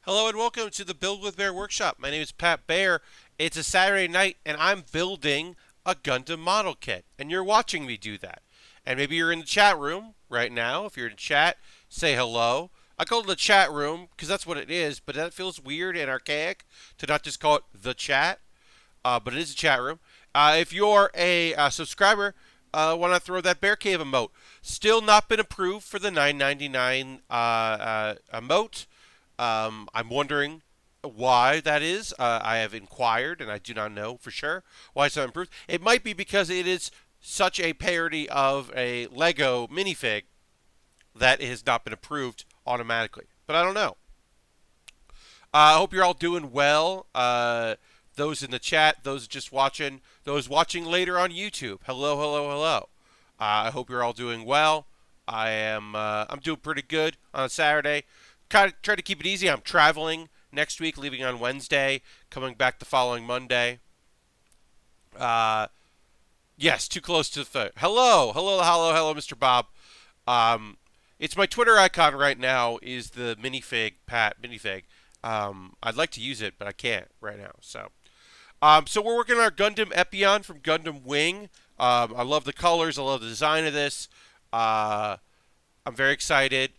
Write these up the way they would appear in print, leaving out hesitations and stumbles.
Hello and welcome to the Build with Baer workshop. My name is Pat Baer. It's a Saturday night and I'm building a Gundam model kit. And you're watching me do that. And maybe you're in the chat room right now. If you're in chat, say hello. I call it the chat room because that's what it is, but that feels weird and archaic to not just call it the chat. But it is a chat room. If you're a subscriber, why not throw that Bear Cave emote? Still not been approved for the $9.99 emote. I'm wondering why that is. I have inquired, and I do not know for sure why it's not improved. It might be because it is such a parody of a Lego minifig that it has not been approved automatically. But I don't know. I hope you're all doing well. Those in the chat, those just watching, those watching later on YouTube. Hello, hello, hello. I hope you're all doing well. I'm doing pretty good on a Saturday. Try to keep it easy. I'm traveling next week, leaving on Wednesday, coming back the following Monday. Yes, too close to the phone. Hello, hello, hello, hello, Mr. Bob. It's my Twitter icon right now is the minifig, Pat minifig. I'd like to use it, but I can't right now. So we're working on our Gundam Epyon from Gundam Wing. I love the colors. I love the design of this. I'm very excited.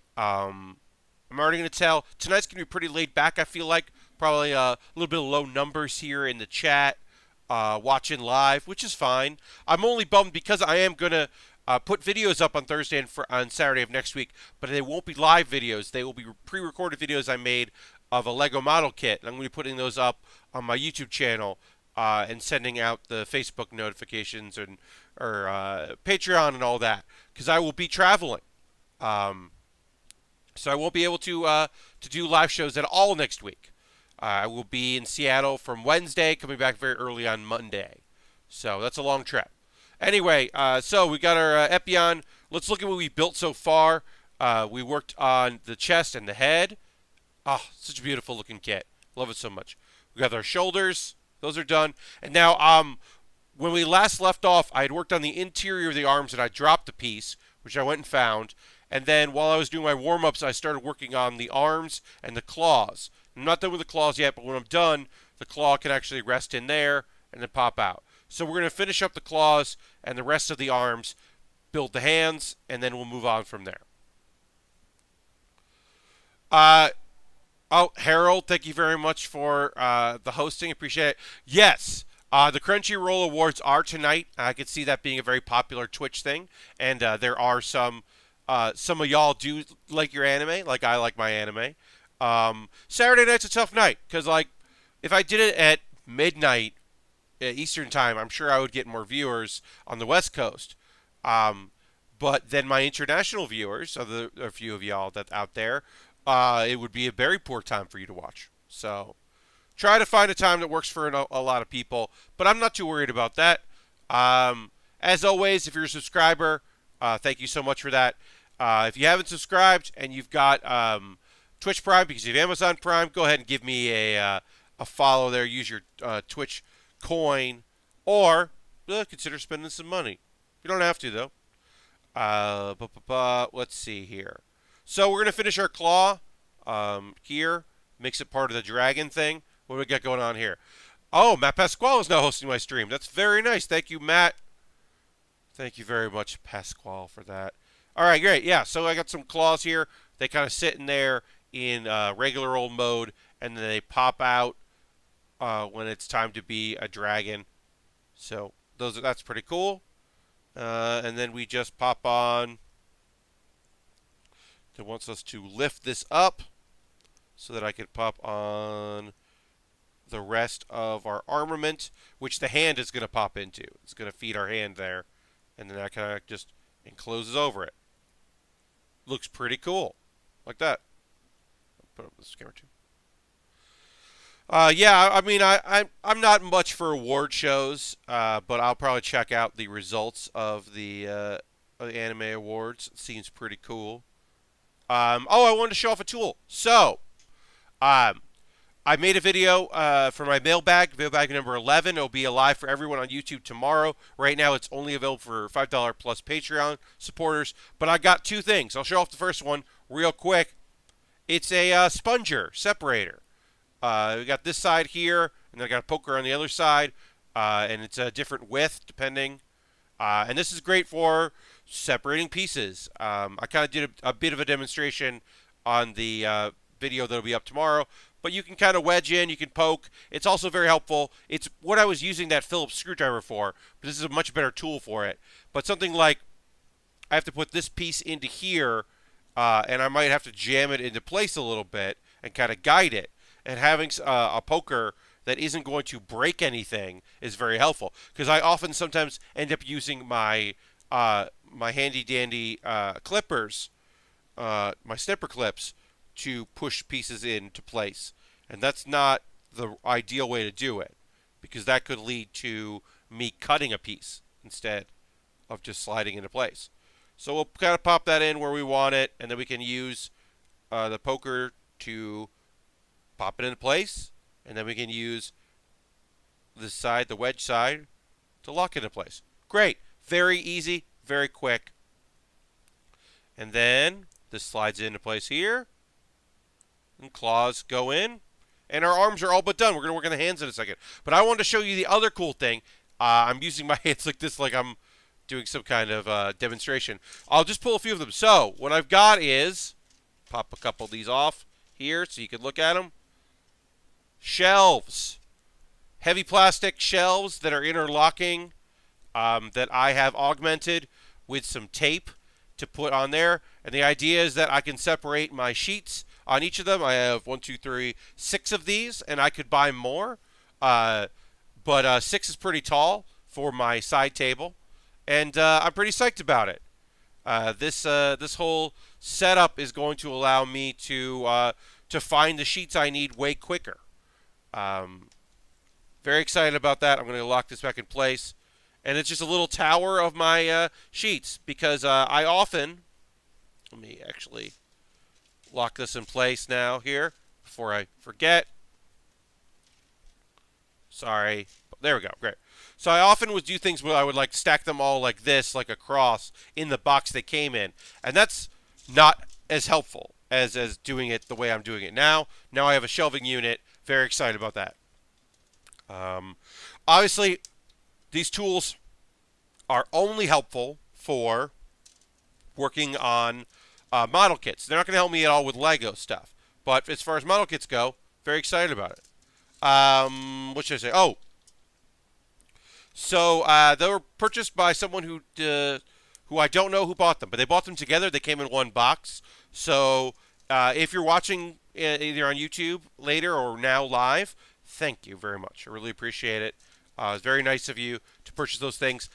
I'm already going to tell. Tonight's going to be pretty laid back, I feel like. Probably a little bit of low numbers here in the chat, watching live, which is fine. I'm only bummed because I am going to put videos up on Thursday and on Saturday of next week, but they won't be live videos. They will be pre-recorded videos I made of a Lego model kit. And I'm going to be putting those up on my YouTube channel and sending out the Facebook notifications or Patreon and all that because I will be traveling. So I won't be able to do live shows at all next week. I will be in Seattle from Wednesday, coming back very early on Monday. So that's a long trip. Anyway, so we got our Epyon. Let's look at what we built so far. We worked on the chest and the head. Oh, such a beautiful looking kit. Love it so much. We got our shoulders. Those are done. And now, when we last left off, I had worked on the interior of the arms and I dropped a piece, which I went and found. And then while I was doing my warm-ups, I started working on the arms and the claws. I'm not done with the claws yet, but when I'm done, the claw can actually rest in there and then pop out. So we're going to finish up the claws and the rest of the arms, build the hands, and then we'll move on from there. Harold, thank you very much for the hosting. Appreciate it. Yes, the Crunchyroll Awards are tonight. I could see that being a very popular Twitch thing, and there are some of y'all do like your anime, like I like my anime. Saturday night's a tough night because, like, if I did it at midnight Eastern time, I'm sure I would get more viewers on the West Coast. But then my international viewers, a few of y'all that out there, it would be a very poor time for you to watch. So try to find a time that works for a lot of people, but I'm not too worried about that. As always, if you're a subscriber, thank you so much for that. If you haven't subscribed and you've got Twitch Prime because you have Amazon Prime, go ahead and give me a follow there. Use your Twitch coin or consider spending some money. You don't have to, though. Let's see here. So we're going to finish our claw here. Makes it part of the dragon thing. What do we got going on here? Oh, Matt Pasquale is now hosting my stream. That's very nice. Thank you, Matt. Thank you very much, Pasquale, for that. All right, great. Yeah, so I got some claws here. They kind of sit in there in regular old mode, and then they pop out when it's time to be a dragon. So that's pretty cool. And then we just pop on. It wants us to lift this up so that I can pop on the rest of our armament, which the hand is going to pop into. It's going to feed our hand there, and then that kind of just encloses over it. Looks pretty cool, like that. I'll put up this camera too. Yeah, I mean, I'm not much for award shows, but I'll probably check out the results of the anime awards. It seems pretty cool. I wanted to show off a tool. So, I made a video for my mailbag number 11. It'll be live for everyone on YouTube tomorrow. Right now, it's only available for $5 plus Patreon supporters. But I got two things. I'll show off the first one real quick. It's a sponger separator. We got this side here, and then I got a poker on the other side, and it's a different width depending. And this is great for separating pieces. I kind of did a bit of a demonstration on the video that'll be up tomorrow, but you can kind of wedge in, you can poke. It's also very helpful. It's what I was using that Phillips screwdriver for, but this is a much better tool for it. But something like I have to put this piece into here, and I might have to jam it into place a little bit and kind of guide it. And having a poker that isn't going to break anything is very helpful, because I often sometimes end up using my my handy dandy clippers, my snipper clips, to push pieces into place, and that's not the ideal way to do it, because that could lead to me cutting a piece instead of just sliding into place. So we'll kind of pop that in where we want it, and then we can use the poker to pop it into place, and then we can use this side, the wedge side, to lock it into place. Great. Very easy, very quick. And then this slides into place here, and claws go in, and our arms are all but done. We're going to work on the hands in a second. But I wanted to show you the other cool thing. I'm using my hands like this, like I'm doing some kind of demonstration. I'll just pull a few of them. So what I've got is, pop a couple of these off here so you can look at them. Shelves. Heavy plastic shelves that are interlocking, that I have augmented with some tape to put on there. And the idea is that I can separate my sheets on each of them. I have 1, 2, 3, 6 of these, and I could buy more. But 6 is pretty tall for my side table, and I'm pretty psyched about it. This whole setup is going to allow me to find the sheets I need way quicker. Very excited about that. I'm going to lock this back in place, and it's just a little tower of my sheets, because I often, let me actually lock this in place now here before I forget. Sorry. There we go. Great. So I often would do things where I would like stack them all like this, like a cross, in the box they came in. And that's not as helpful as doing it the way I'm doing it now. Now I have a shelving unit. Very excited about that. Obviously, these tools are only helpful for working on model kits. They're not going to help me at all with Lego stuff. But as far as model kits go, very excited about it. What should I say? Oh, so they were purchased by someone who I don't know who bought them, but they bought them together. They came in one box. So if you're watching either on YouTube later or now live, thank you very much. I really appreciate it. It's very nice of you to purchase those things.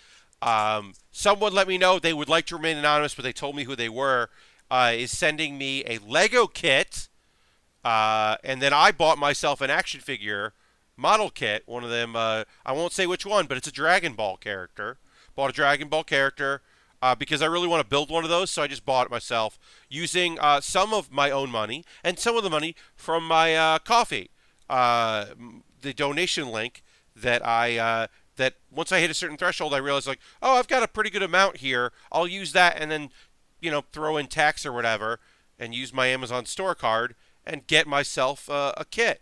Someone let me know they would like to remain anonymous, but they told me who they were. Is sending me a Lego kit. And then I bought myself an action figure model kit. One of them, I won't say which one, but it's a Dragon Ball character. Bought a Dragon Ball character because I really want to build one of those, so I just bought it myself using some of my own money and some of the money from my coffee. The donation link that that once I hit a certain threshold, I realized, like, oh, I've got a pretty good amount here. I'll use that and then, throw in tax or whatever and use my Amazon store card and get myself a kit.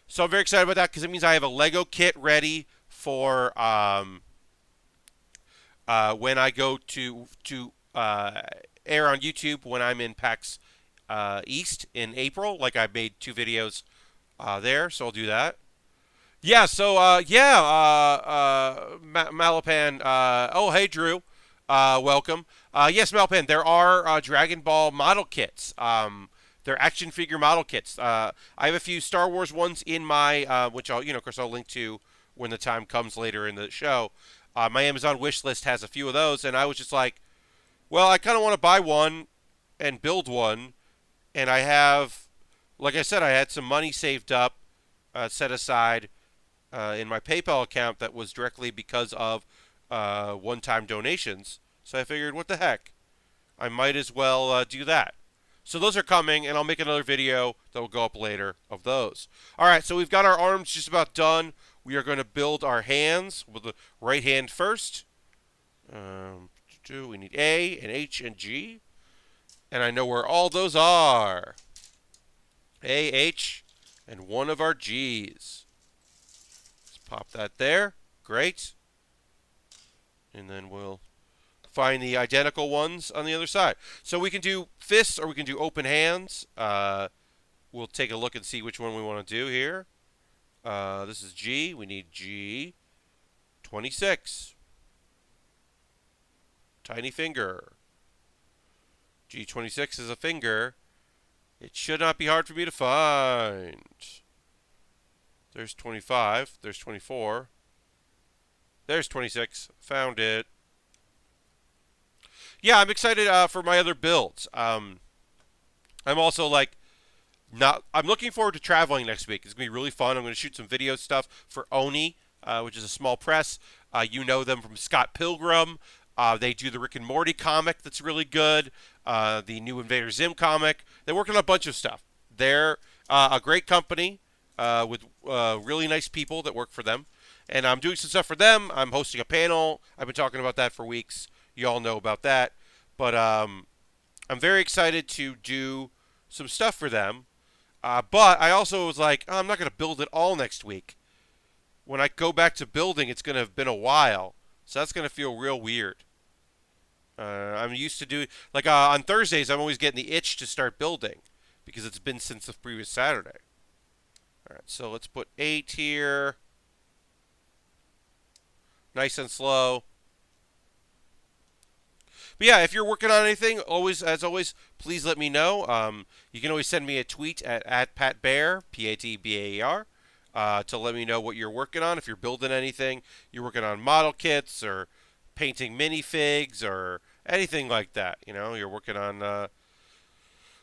So I'm very excited about that because it means I have a Lego kit ready for when I go to air on YouTube when I'm in PAX East in April. Like, I made 2 videos there, so I'll do that. Yeah, so Malapan. Oh, hey, Drew. Welcome. Yes, Malapan, there are Dragon Ball model kits. They're action figure model kits. I have a few Star Wars ones in my, which I'll, of course, I'll link to when the time comes later in the show. My Amazon wish list has a few of those, and I was just like, well, I kind of want to buy one and build one, and I have, like I said, I had some money saved up, set aside in my PayPal account that was directly because of one-time donations. So I figured, what the heck? I might as well do that. So those are coming, and I'll make another video that will go up later of those. All right, so we've got our arms just about done. We are going to build our hands with the right hand first. We need A and H and G. And I know where all those are. A, H, and one of our G's. Let's pop that there. Great. And then we'll find the identical ones on the other side. So we can do fists or we can do open hands. We'll take a look and see which one we want to do here. This is G. We need G. 26. Tiny finger. G26 is a finger. It should not be hard for me to find. There's 25. There's 24. There's 26. Found it. Yeah, I'm excited for my other builds. I'm also like I'm looking forward to traveling next week. It's gonna be really fun. I'm gonna shoot some video stuff for Oni, which is a small press. You know them from Scott Pilgrim. They do the Rick and Morty comic that's really good. The new Invader Zim comic. They're working on a bunch of stuff. They're a great company with really nice people that work for them. And I'm doing some stuff for them. I'm hosting a panel. I've been talking about that for weeks. You all know about that. But I'm very excited to do some stuff for them. But I also was like, oh, I'm not going to build it all next week. When I go back to building, it's going to have been a while. So that's going to feel real weird. I'm used to doing, like on Thursdays, I'm always getting the itch to start building because it's been since the previous Saturday. All right, so let's put 8 here. Nice and slow. But yeah, if you're working on anything, as always, please let me know. You can always send me a tweet at @PatBaer, PATBAER, to let me know what you're working on. If you're building anything, you're working on model kits or painting minifigs or anything like that. You know, you're working on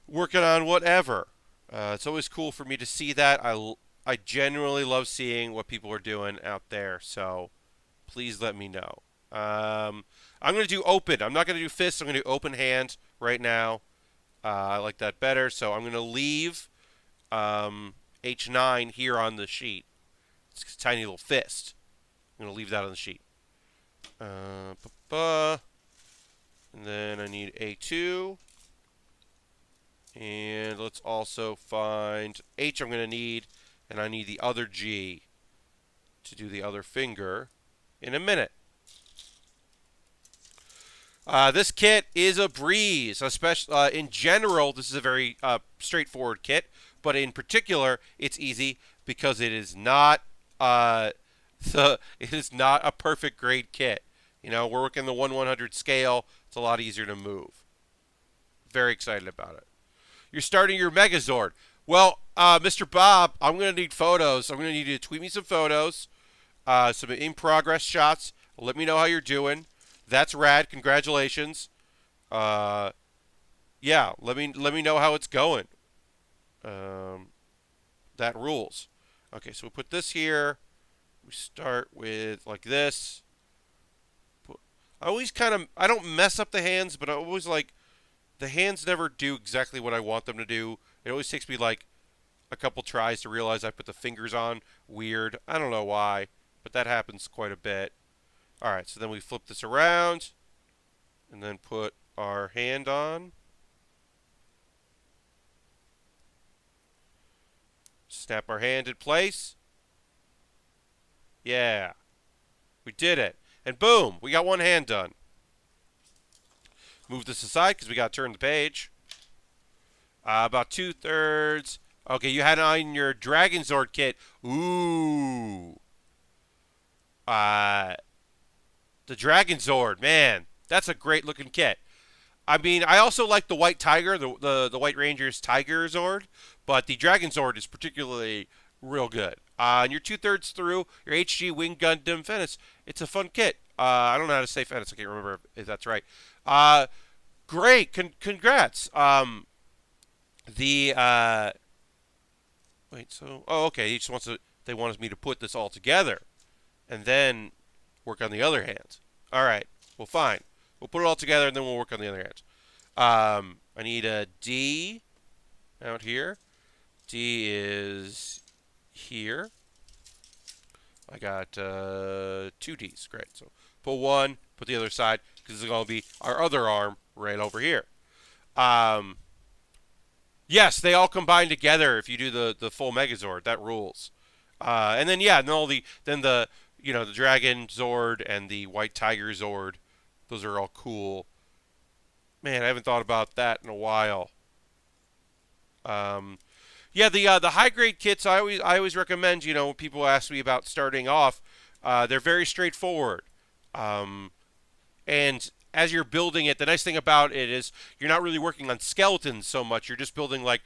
whatever. It's always cool for me to see that. I genuinely love seeing what people are doing out there. So please let me know. I'm going to do open. I'm not going to do fists. I'm going to do open hand right now. I like that better. So I'm going to leave H9 here on the sheet. It's a tiny little fist. I'm going to leave that on the sheet. And then I need A2. And let's also find H I'm going to need. And I need the other G to do the other finger in a minute. This kit is a breeze, especially in general. This is a very straightforward kit, but in particular, it's easy because it is not it is not a perfect grade kit. You know, we're working the 1/100 scale. It's a lot easier to move. Very excited about it. You're starting your Megazord. Well, Mr. Bob, I'm going to need photos. I'm going to need you to tweet me some photos, some in-progress shots. Let me know how you're doing. That's rad. Congratulations. Yeah, let me know how it's going. That rules. Okay, so we put this here. We start with like this. I don't mess up the hands, but I always like the hands never do exactly what I want them to do. It always takes me like a couple tries to realize I put the fingers on weird. I don't know why, but that happens quite a bit. All right, so then we flip this around and then put our hand on. Snap our hand in place. Yeah, we did it. And boom, we got one hand done. Move this aside because we got to turn the page. About 2/3. Okay, you had on your Dragon Zord kit. Ooh. The Dragon Zord, man, that's a great looking kit. I mean, I also like the White Tiger, the White Ranger's Tiger Zord, but the Dragon Zord is particularly real good. And you're 2/3 through your HG Wing Gundam Fenris. It's a fun kit. I don't know how to say Fenris. I can't remember if that's right. Great. Congrats. Okay. He just wants to. They wanted me to put this all together, and then work on the other hand. All right. Well, fine. We'll put it all together, and then we'll work on the other hand. I need a D out here. D is here. I got 2 Ds. Great. So put one, put the other side, because it's going to be our other arm right over here. Yeah, Yes, they all combine together if you do the full Megazord. That rules. And then yeah, then the the Dragon Zord and the White Tiger Zord. Those are all cool. Man, I haven't thought about that in a while. Um, yeah, the high grade kits I always recommend. When people ask me about starting off, they're very straightforward. Um, and as you're building it, the nice thing about it is you're not really working on skeletons so much. You're just building like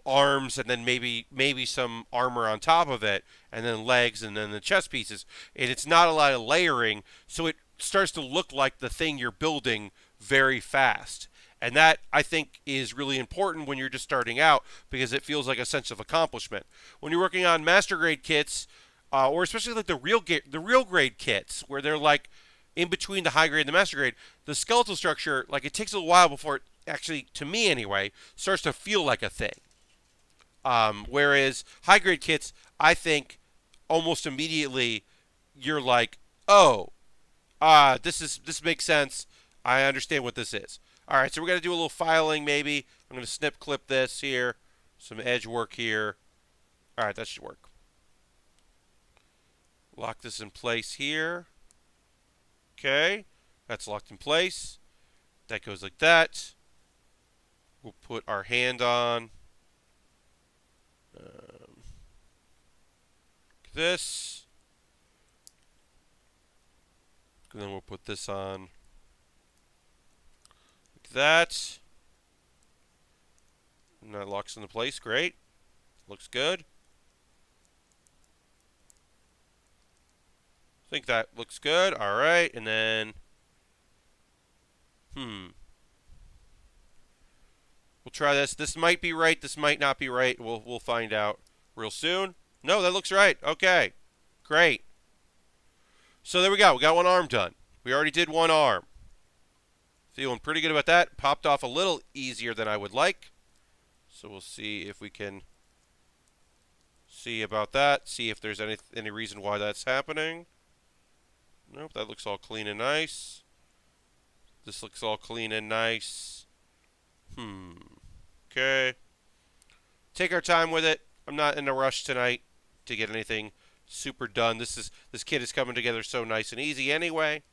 arms and then maybe some armor on top of it, and then legs and then the chest pieces. And it's not a lot of layering, so it starts to look like the thing you're building very fast. And that, I think, is really important when you're just starting out because it feels like a sense of accomplishment. When you're working on master grade kits, or especially like the real grade kits, where they're like in between the high grade and the master grade, the skeletal structure, like it takes a little while before it actually, to me anyway, starts to feel like a thing. Whereas high grade kits, I think, almost immediately you're like, oh, this makes sense. I understand what this is. All right, so we're gonna do a little filing maybe. I'm gonna snip clip this here, some edge work here. All right, that should work. Lock this in place here. Okay, that's locked in place. That goes like that. We'll put our hand on. This. And then we'll put this on like that. And that locks into place. Great. Looks good. I think that looks good. All right. And then, we'll try this. This might be right. This might not be right. We'll find out real soon. No, that looks right. Okay. Great. So there we go. We got one arm done. We already did one arm. Feeling pretty good about that. Popped off a little easier than I would like. So we'll see if we can see about that. See if there's any reason why that's happening. Nope, that looks all clean and nice. This looks all clean and nice. Okay. Take our time with it. I'm not in a rush tonight to get anything super done. This kit is coming together so nice and easy anyway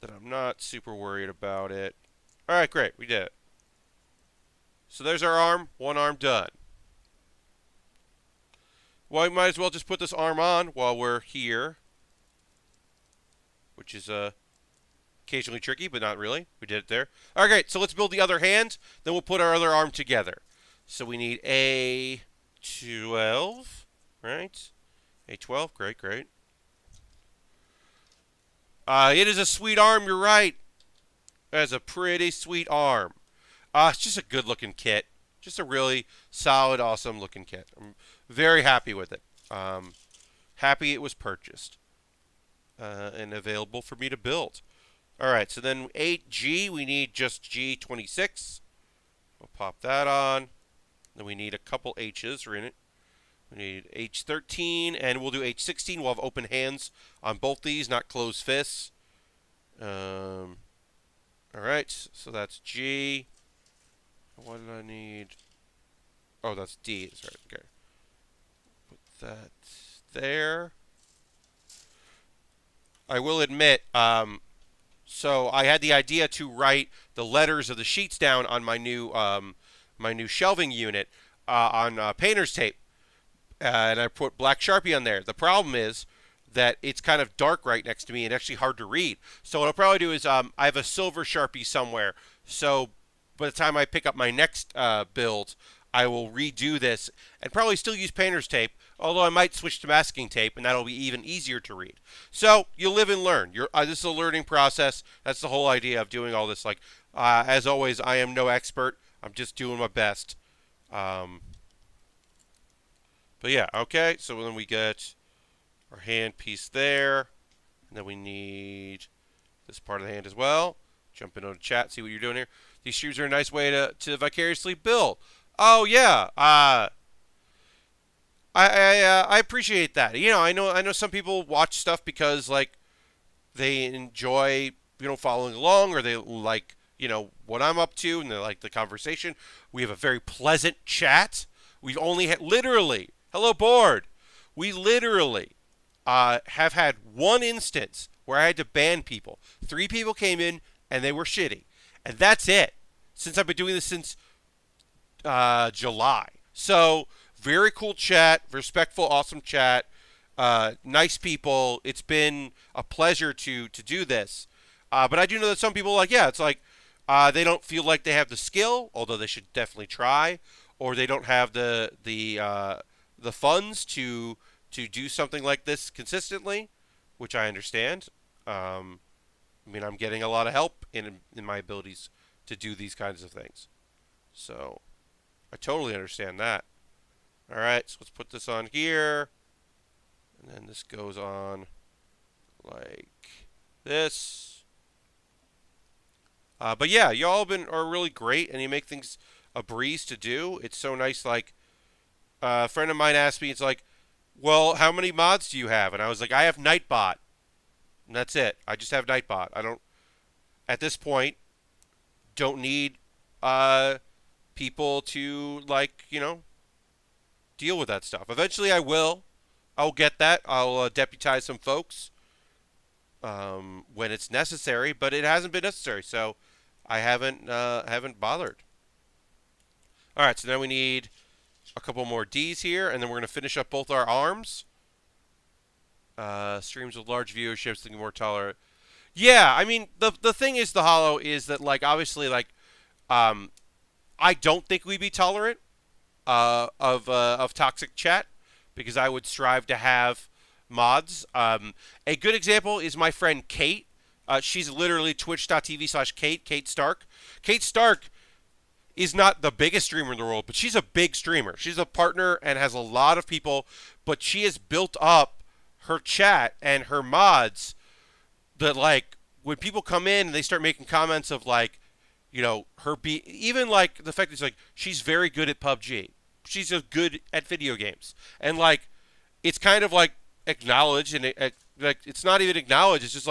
that I'm not super worried about it. All right, great. We did it. So there's our arm. One arm done. Well, we might as well just put this arm on while we're here, which is occasionally tricky, but not really. We did it there. All right, great. So let's build the other hand. Then we'll put our other arm together. So we need A12, right? A12, great. It is a sweet arm, you're right. That's a pretty sweet arm. It's just a good-looking kit. Just a really solid, awesome-looking kit. I'm very happy with it. Happy it was purchased and available for me to build. All right, so then 8G, we need just G26. We'll pop that on. Then we need a couple H's in it. We need H13, and we'll do H16. We'll have open hands on both these, not closed fists. All right, so that's G. What did I need? Oh, that's D. That's right. Okay. Put that there. I will admit, so I had the idea to write the letters of the sheets down on my new shelving unit on painter's tape. And I put black Sharpie on there. The problem is that it's kind of dark right next to me and actually hard to read. So what I'll probably do is I have a silver Sharpie somewhere. So by the time I pick up my next build, I will redo this and probably still use painter's tape, although I might switch to masking tape, and that'll be even easier to read. So you live and learn. This is a learning process. That's the whole idea of doing all this. Like, as always, I am no expert. I'm just doing my best. But yeah, okay, so then we get our hand piece there, and then we need this part of the hand as well. Jump into the chat, see what you're doing here. These streams are a nice way to vicariously build. Oh yeah, I appreciate that. I know some people watch stuff because like they enjoy following along, or they like what I'm up to and the conversation. We have a very pleasant chat. We've only had literally, hello board. We literally have had one instance where I had to ban people. 3 people came in and they were shitty, and that's it. Since I've been doing this since July, so very cool chat, respectful, awesome chat, nice people. It's been a pleasure to do this. But I do know that some people it's like they don't feel like they have the skill, although they should definitely try, or they don't have the funds to do something like this consistently, which I understand. I'm getting a lot of help in my abilities to do these kinds of things, so I totally understand that. All right, so let's put this on here, and then this goes on like this. But yeah, y'all are really great, and you make things a breeze to do. It's so nice. Like a friend of mine asked me, it's like, well, how many mods do you have? And I was like, I have Nightbot, and that's it. I just have Nightbot. I don't, at this point, don't need people to deal with that stuff. Eventually, I will. I'll get that. I'll deputize some folks when it's necessary, but it hasn't been necessary, so I haven't bothered. All right, so now we need a couple more Ds here, and then we're going to finish up both our arms. Streams with large viewerships, thinking more tolerant. Yeah, I mean, the thing is, the Hollow is that, obviously, I don't think we'd be tolerant of toxic chat, because I would strive to have mods. A good example is my friend Kate. She's literally twitch.tv/Kate Stark. Kate Stark is not the biggest streamer in the world, but she's a big streamer. She's a partner and has a lot of people, but she has built up her chat and her mods that, when people come in and they start making comments of, even, the fact that she's very good at PUBG. She's good at video games. And, it's kind of, acknowledged, and it's not even acknowledged, it's just,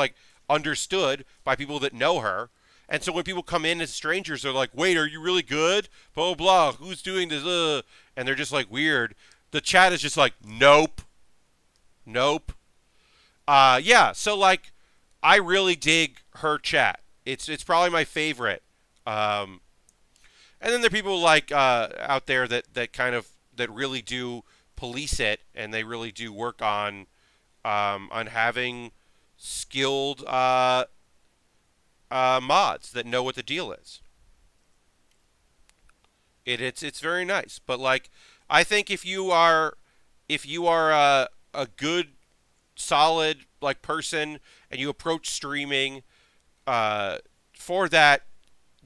understood by people that know her. And so when people come in as strangers, they're like, wait, are you really good? Blah, blah, who's doing this? And they're just, weird. The chat is just nope. Nope. Yeah, so, I really dig her chat. It's probably my favorite. And then there are people out there that really do police it, and they really do work on having skilled mods that know what the deal is. It's very nice, but I think if you are a good, solid person, and you approach streaming for that,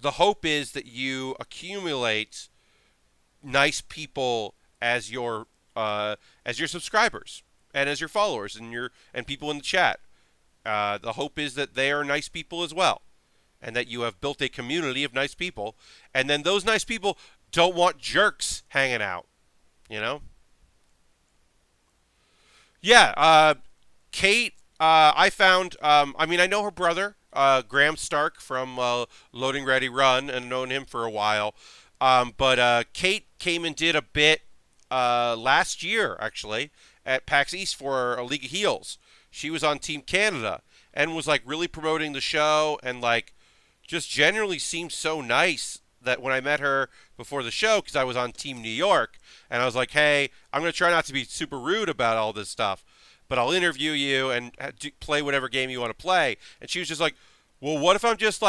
the hope is that you accumulate nice people as your subscribers and as your followers and people in the chat. The hope is that they are nice people as well, and that you have built a community of nice people, and then those nice people don't want jerks hanging out, Yeah, Kate, I found, I know her brother, Graham Stark from Loading Ready Run, and known him for a while. But Kate came and did a bit last year, actually, at PAX East for a League of Heels. She was on Team Canada and was really promoting the show, and just generally seemed so nice that when I met her before the show, because I was on Team New York, and I was like, hey, I'm going to try not to be super rude about all this stuff, but I'll interview you and play whatever game you want to play. And she was just like, well, what if I'm just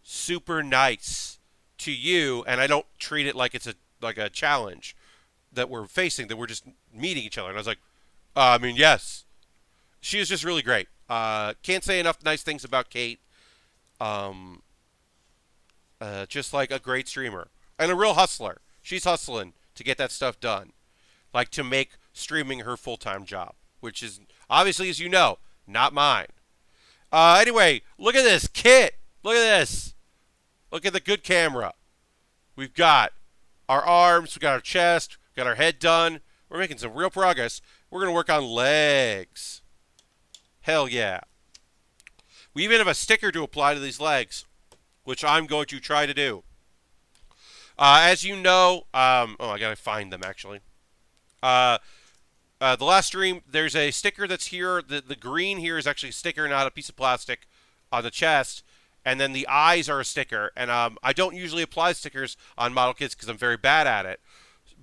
super nice to you, and I don't treat it like it's a challenge that we're facing, that we're just meeting each other? And I was like, yes. She is just really great. Can't say enough nice things about Kate. Just a great streamer and a real hustler. She's hustling to get that stuff done, to make streaming her full-time job, which is obviously, as you know, not mine. Anyway, look at this kit. Look at this. Look at the good camera. We've got our arms, we've got our chest, we've got our head done. We're making some real progress. We're going to work on legs. Hell yeah. We even have a sticker to apply to these legs. which I'm going to try to do. As you know, oh, I gotta find them actually. Uh, the last stream, there's a sticker that's here. The green here is actually a sticker, not a piece of plastic on the chest. And then the eyes are a sticker. And I don't usually apply stickers on model kits because I'm very bad at it.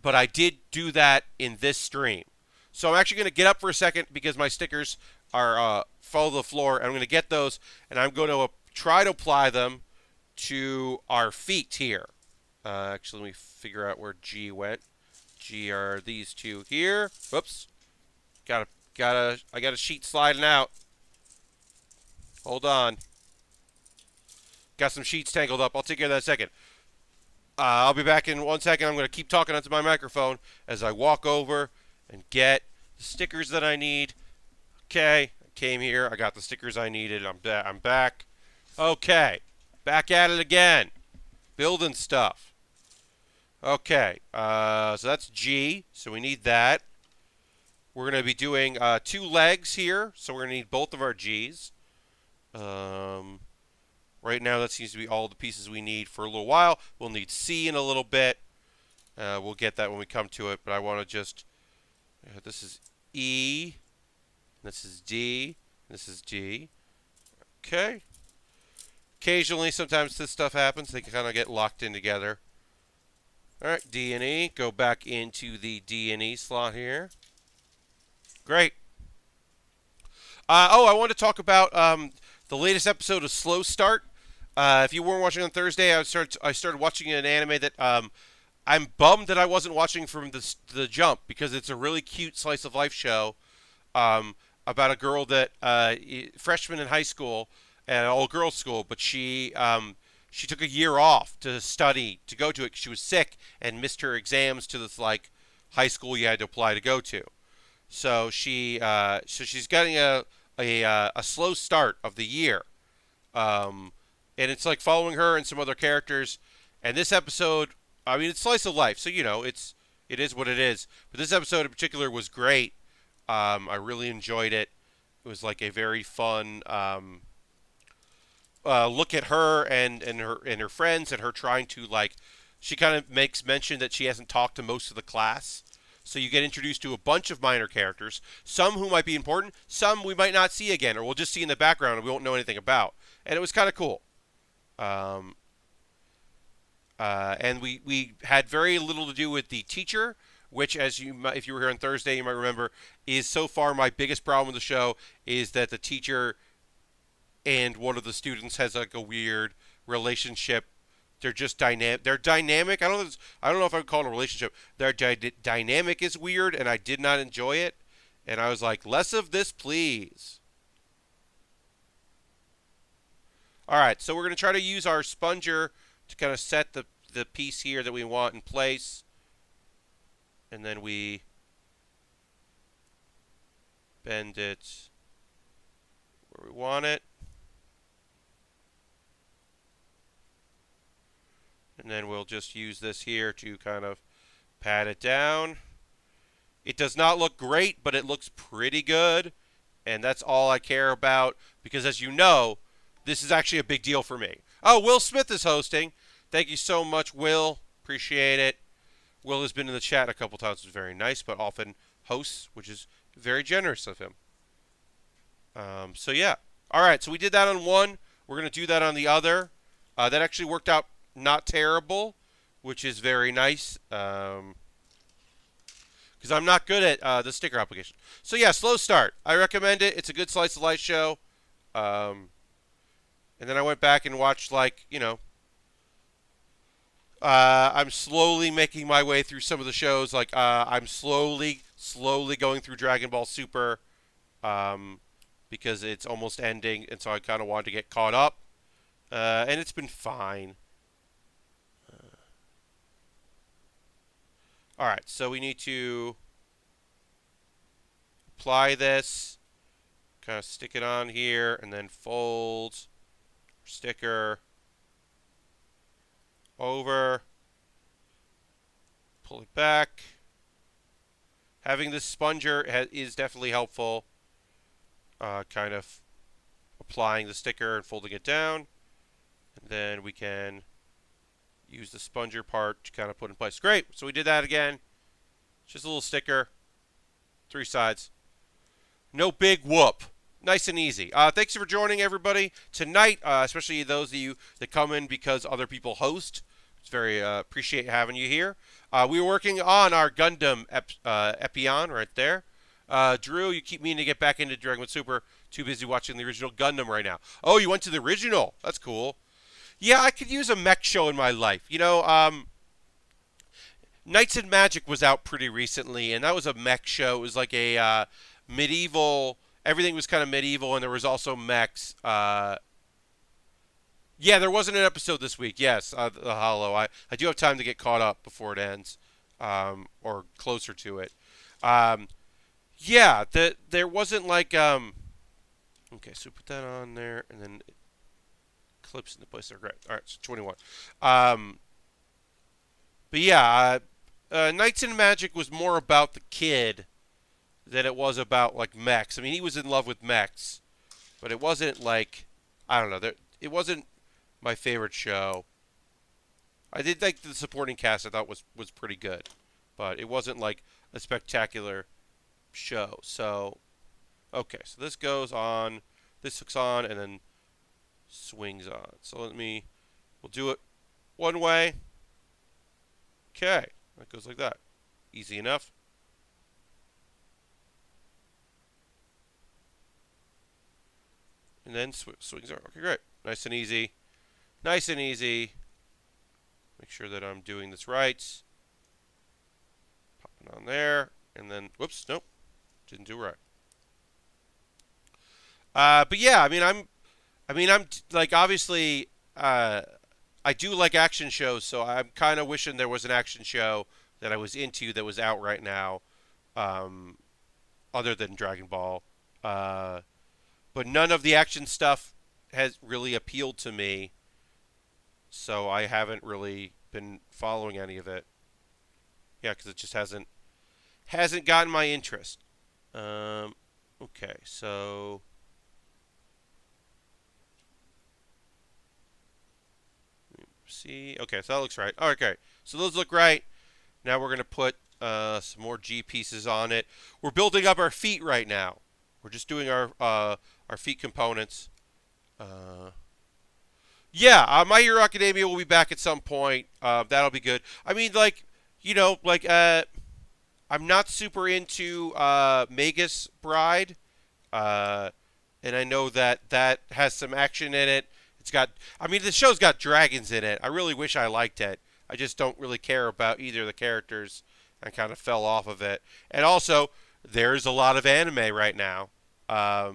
But I did do that in this stream. So I'm actually going to get up for a second because my stickers are fall to the floor. And I'm going to get those, and I'm going to try to apply them to our feet here. Actually, let me figure out where G went. G are these two here. Whoops. I got a sheet sliding out. Hold on. Got some sheets tangled up. I'll take care of that in a second. I'll be back in 1 second. I'm going to keep talking onto my microphone as I walk over and get the stickers that I need. Okay. I came here. I got the stickers I needed. I'm back. Okay. Back at it again. Building stuff. Okay, so that's G, so we need that. We're going to be doing 2 legs here, so we're going to need both of our G's. Right now, that seems to be all the pieces we need for a little while. We'll need C in a little bit. We'll get that when we come to it, but I want to just... this is E, this is D, this is D. Okay. Occasionally, sometimes this stuff happens. They kind of get locked in together. All right, D and E. Go back into the D and E slot here. Great. I want to talk about the latest episode of Slow Start. If you weren't watching on Thursday, I started watching an anime that I'm bummed that I wasn't watching from the jump because it's a really cute slice of life show about a girl that freshman in high school, at an all-girls school, but she took a year off to study, to go to it. She was sick and missed her exams to this like high school you had to apply to go to. So she's getting a slow start of the year, and it's like following her and some other characters. And this episode, I mean, it's slice of life, so you know it is what it is. But this episode in particular was great. I really enjoyed it. It was like a very fun. Look at her and her friends and her trying to like, she kind of makes mention that she hasn't talked to most of the class, so you get introduced to a bunch of minor characters, some who might be important, some we might not see again, or we'll just see in the background and we won't know anything about, and it was kind of cool. And we had very little to do with the teacher, which, if you were here on Thursday, you might remember, is so far my biggest problem with the show is that the teacher and one of the students has like a weird relationship. They're just dynamic. They're dynamic. I don't know if I would call it a relationship. Their dynamic is weird, and I did not enjoy it. And I was like, less of this, please. All right, so we're going to try to use our sponger to kind of set the piece here that we want in place. And then we bend it where we want it. And then we'll just use this here to kind of pat it down. It does not look great, but it looks pretty good. And that's all I care about because, as you know, this is actually a big deal for me. Oh, Will Smith is hosting. Thank you so much, Will. Appreciate it. Will has been in the chat a couple times. It's very nice, but often hosts, which is very generous of him. So, yeah. All right, so we did that on one. We're going to do that on the other. That actually worked out not terrible, which is very nice. Because I'm not good at the sticker application. So, yeah, Slow Start. I recommend it. It's a good slice of life show. And then I went back and watched, like, you know, I'm slowly making my way through some of the shows. Like, I'm slowly going through Dragon Ball Super because it's almost ending, and so I kind of wanted to get caught up. And it's been fine. All right, so we need to apply this, kind of stick it on here, and then fold sticker over, pull it back. Having this sponger is definitely helpful, kind of applying the sticker and folding it down. And then we can use the sponger part to kind of put in place. Great. So we did that again. Just a little sticker. 3 sides. No big whoop. Nice and easy. Thanks for joining everybody tonight, especially those of you that come in because other people host. It's very appreciate having you here. We were working on our Gundam Epyon right there. Drew, you keep meaning to get back into Dragon Ball Super. Too busy watching the original Gundam right now. Oh, you went to the original. That's cool. Yeah, I could use a mech show in my life. Knights and Magic was out pretty recently, and that was a mech show. It was like a medieval. Everything was kind of medieval, and there was also mechs. Yeah, there wasn't an episode this week. Yes, the Hollow. I do have time to get caught up before it ends, or closer to it. Yeah, there wasn't like. Okay, so put that on there, and then it clips into place there. Great. All right, so 21. But yeah, Knights and Magic was more about the kid than it was about like mechs. I mean, he was in love with mechs, but it wasn't like I don't know. It wasn't my favorite show. I did like the supporting cast. I thought was pretty good, but it wasn't like a spectacular show. So okay, so this goes on, this hooks on, and then swings on. So we'll do it one way. Okay, that goes like that. Easy enough. And then swings on. Okay, great. Nice and easy. Nice and easy. Make sure that I'm doing this right. Popping on there, and then whoops, nope, didn't do right. But yeah, I'm like obviously, I do like action shows, so I'm kind of wishing there was an action show that I was into that was out right now, other than Dragon Ball. But none of the action stuff has really appealed to me, so I haven't really been following any of it. Yeah, because it just hasn't gotten my interest. Okay, so see. Okay, so that looks right. Okay, so those look right. Now we're gonna put some more G pieces on it. We're building up our feet right now. We're just doing our feet components. Yeah, My Hero Academia will be back at some point. That'll be good. I mean, like, I'm not super into Magus Bride, uh, and I know that has some action in it. The show's got dragons in it. I really wish I liked it. I just don't really care about either of the characters. I kind of fell off of it. And also, there's a lot of anime right now. But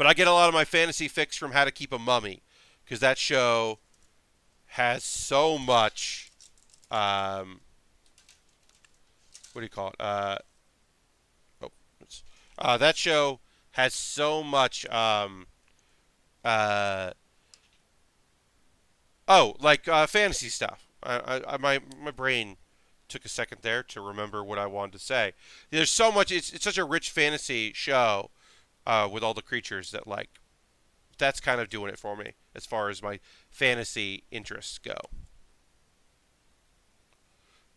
I get a lot of my fantasy fix from How to Keep a Mummy, because that show has so much. What do you call it? That show has so much. Fantasy stuff. My brain took a second there to remember what I wanted to say. There's so much. It's such a rich fantasy show with all the creatures that that's kind of doing it for me as far as my fantasy interests go.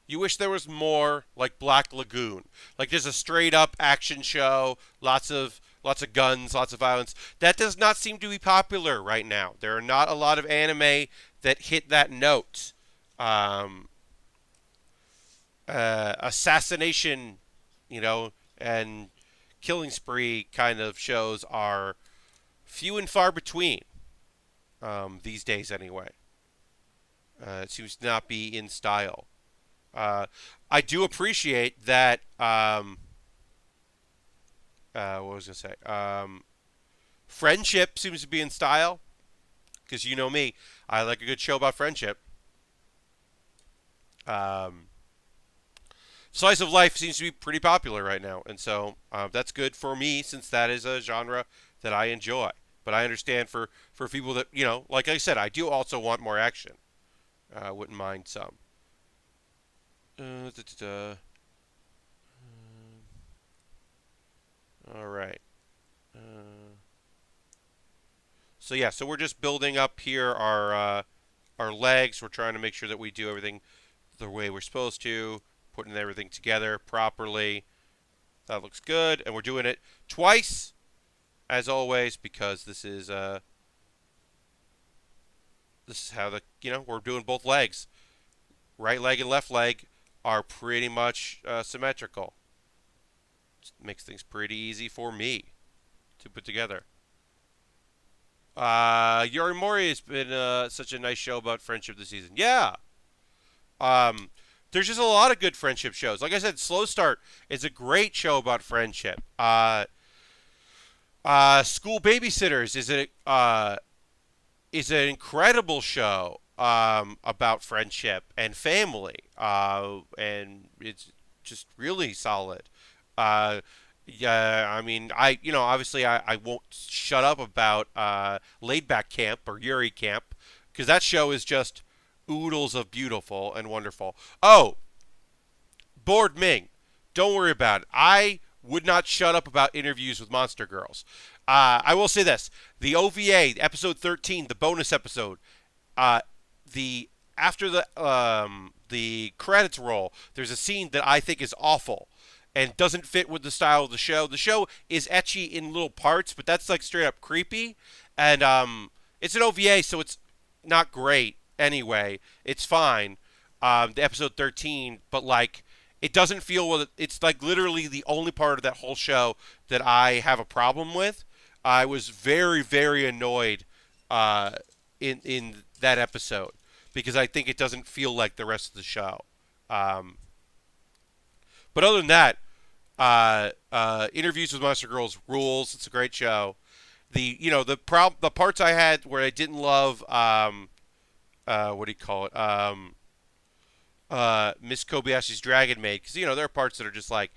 You wish there was more like Black Lagoon, like just a straight up action show, lots of guns, lots of violence. That does not seem to be popular right now. There are not a lot of anime that hit that note. Assassination, and killing spree kind of shows are few and far between these days, anyway. It seems to not be in style. I do appreciate that. What was I going to say? Friendship seems to be in style, because you know me, I like a good show about friendship. Slice of life seems to be pretty popular right now, and so that's good for me since that is a genre that I enjoy. But I understand for people that like I said, I do also want more action. I wouldn't mind some. Da, da, da. All right. So yeah, so we're just building up here our legs. We're trying to make sure that we do everything the way we're supposed to, putting everything together properly. That looks good, and we're doing it twice, as always, because this is how we're doing both legs. Right leg and left leg are pretty much symmetrical. Makes things pretty easy for me to put together. Yorimori has been such a nice show about friendship this season. Yeah. Um, there's just a lot of good friendship shows. Like I said, Slow Start is a great show about friendship. School Babysitters is an incredible show about friendship and family, and it's just really solid. Uh, yeah, I mean, obviously, I won't shut up about Laid Back Camp or Yuri Camp because that show is just oodles of beautiful and wonderful. Oh, Bored Ming, don't worry about it. I would not shut up about interviews with Monster Girls. I will say this: the OVA, episode 13, the bonus episode, uh, the after the credits roll, there's a scene that I think is awful and doesn't fit with the style of the show. The show is etchy in little parts, but that's like straight up creepy. And it's an OVA, so it's not great anyway. It's fine. The episode 13, but like it doesn't feel well. It's like literally the only part of that whole show that I have a problem with. I was very, very annoyed in that episode because I think it doesn't feel like the rest of the show. Um, but other than that, Interviews with Monster Girls rules. It's a great show. The parts I had where I didn't love what do you call it Miss Kobayashi's Dragon Maid, because there are parts that are just like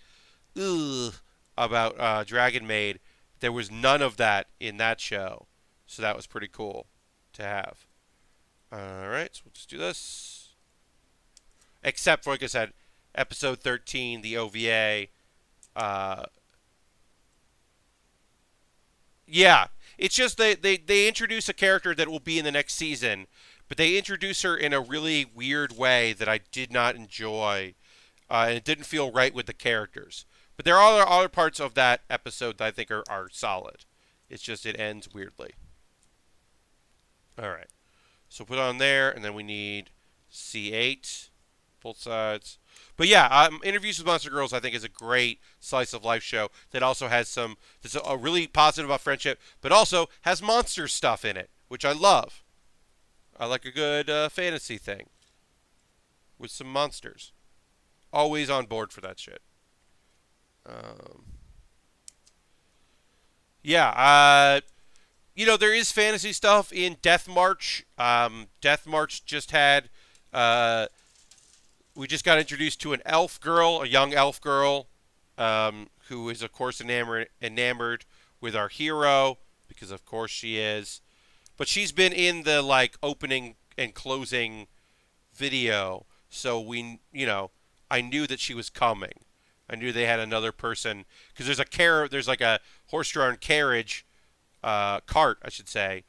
ugh about Dragon Maid. There was none of that in that show, so that was pretty cool to have. All right, so we'll just do this. Except for, like I said, episode 13, the OVA. Uh, yeah, it's just they introduce a character that will be in the next season, but they introduce her in a really weird way that I did not enjoy, and it didn't feel right with the characters. But there are other parts of that episode that I think are solid. It's just it ends weirdly. All right, so put on there, and then we need C8, both sides. But yeah, Interviews with Monster Girls I think is a great slice of life show that also has that's a really positive about friendship, but also has monster stuff in it, which I love. I like a good fantasy thing with some monsters. Always on board for that shit. Um, yeah, there is fantasy stuff in Death March. Death March just had. We just got introduced to an elf girl, a young elf girl, who is, of course, enamored with our hero, because, of course, she is. But she's been in the, opening and closing video, so I knew that she was coming. I knew they had another person, because there's like a horse-drawn carriage, cart, I should say,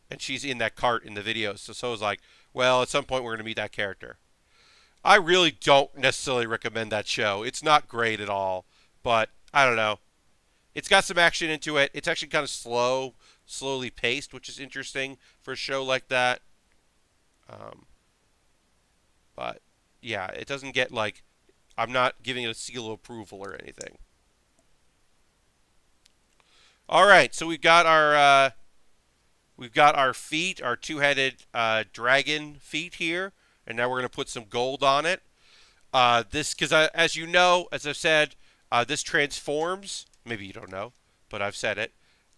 and she's in that cart in the video. So I was like, well, at some point we're going to meet that character. I really don't necessarily recommend that show. It's not great at all, but I don't know. It's got some action into it. It's actually kind of slowly paced, which is interesting for a show like that. But yeah, it doesn't get I'm not giving it a seal of approval or anything. All right, so we've got our feet, our two-headed dragon feet here. And now we're going to put some gold on it. Because as you know, as I've said, this transforms. Maybe you don't know, but I've said it.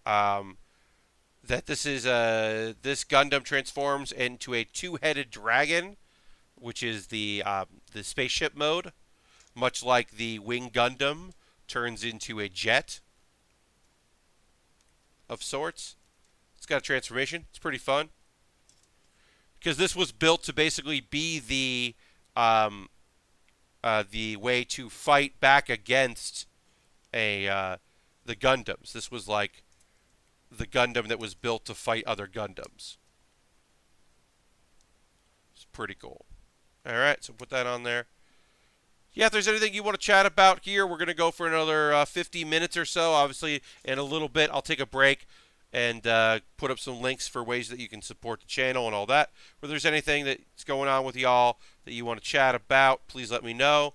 That this Gundam transforms into a two-headed dragon, which is the spaceship mode, much like the Wing Gundam turns into a jet of sorts. It's got a transformation. It's pretty fun. Because this was built to basically be the way to fight back against the Gundams. This was the Gundam that was built to fight other Gundams. It's pretty cool. All right, so put that on there. Yeah, if there's anything you want to chat about here, we're going to go for another 50 minutes or so. Obviously, in a little bit, I'll take a break and put up some links for ways that you can support the channel and all that. If there's anything that's going on with y'all that you want to chat about, please let me know.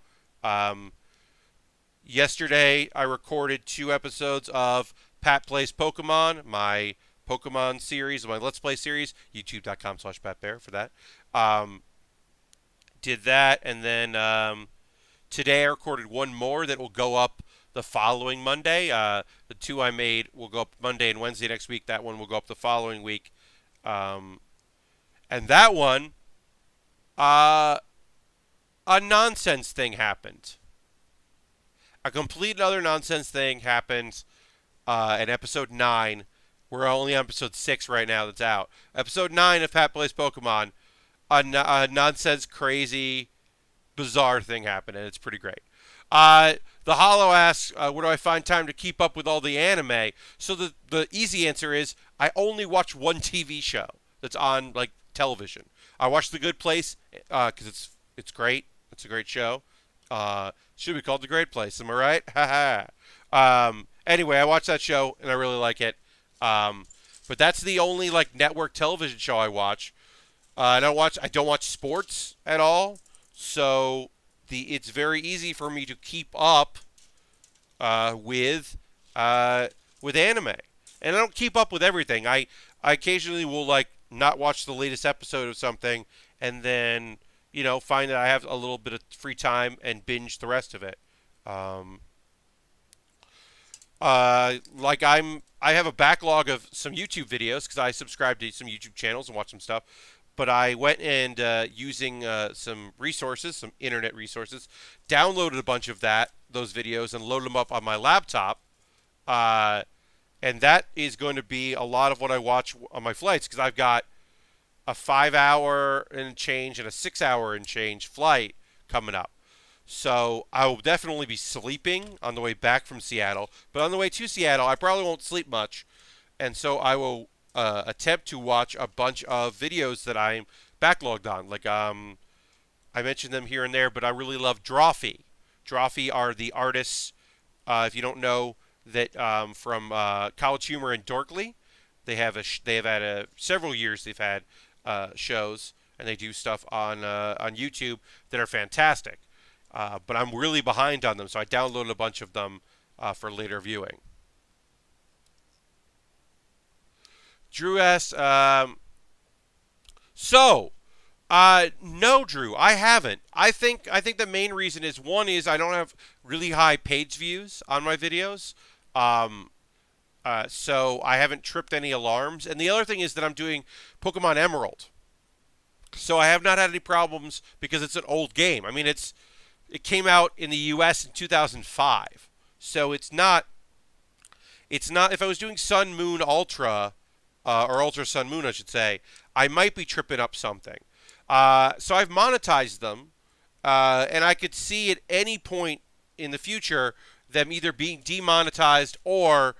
Yesterday, I recorded 2 episodes of Pat Plays Pokemon, my Pokemon series, my Let's Play series, youtube.com/PatBear for that. Did that, and then today I recorded one more that will go up the following Monday. The 2 I made will go up Monday and Wednesday next week. That one will go up the following week. And that one, a nonsense thing happened. A complete other nonsense thing happened in episode 9. We're only on episode 6 right now that's out. Episode 9 of Pat Plays Pokemon. A nonsense, crazy, bizarre thing happened, and it's pretty great. The Hollow asks, where do I find time to keep up with all the anime? So the easy answer is I only watch one TV show that's on like television. I watch The Good Place because it's great. It's a great show. Should be called The Great Place. Am I right? Anyway, I watch that show and I really like it. But that's the only like network television show I watch. I don't watch sports at all. So it's very easy for me to keep up with anime, and I don't keep up with everything. I occasionally will like not watch the latest episode of something, and then find that I have a little bit of free time and binge the rest of it. I have a backlog of some YouTube videos because I subscribe to some YouTube channels and watch some stuff. But I went and using some resources, some internet resources, downloaded a bunch of those videos, and loaded them up on my laptop. And that is going to be a lot of what I watch on my flights because I've got a 5-hour and change and a 6-hour and change flight coming up. So I will definitely be sleeping on the way back from Seattle. But on the way to Seattle, I probably won't sleep much. And so I will attempt to watch a bunch of videos that I'm backlogged on. Like I mentioned them here and there, but I really love Drawfee. Drawfee are the artists, if you don't know, that from College Humor and Dorkly. They have had several years. They've had shows, and they do stuff on YouTube that are fantastic. But I'm really behind on them, so I downloaded a bunch of them for later viewing. Drew asks, no, Drew, I haven't. I think the main reason is, one is I don't have really high page views on my videos. So I haven't tripped any alarms. And the other thing is that I'm doing Pokemon Emerald. So I have not had any problems because it's an old game. I mean, it came out in the US in 2005. So it's not, if I was doing Sun Moon Ultra, or Ultra Sun Moon, I should say, I might be tripping up something. So I've monetized them, and I could see at any point in the future them either being demonetized or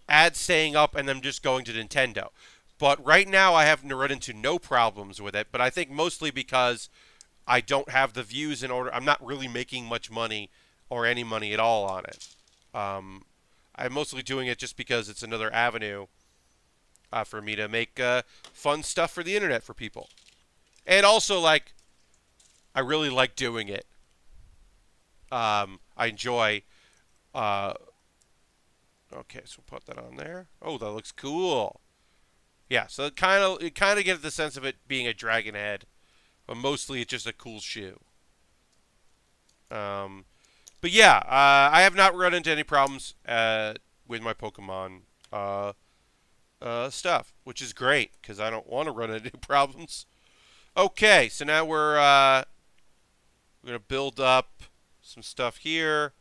ads staying up and them just going to Nintendo. But right now I have run into no problems with it, but I think mostly because I don't have the views in order. I'm not really making much money or any money at all on it. I'm mostly doing it just because it's another avenue for me to make fun stuff for the internet for people. And also, like, I really like doing it. I enjoy. Okay, so we'll put that on there. Oh, that looks cool. Yeah, so it kind of gets the sense of it being a dragon head, but mostly it's just a cool shoe. But yeah, I have not run into any problems with my Pokemon stuff, which is great because I don't want to run into problems. Okay, so now we're going to build up some stuff here.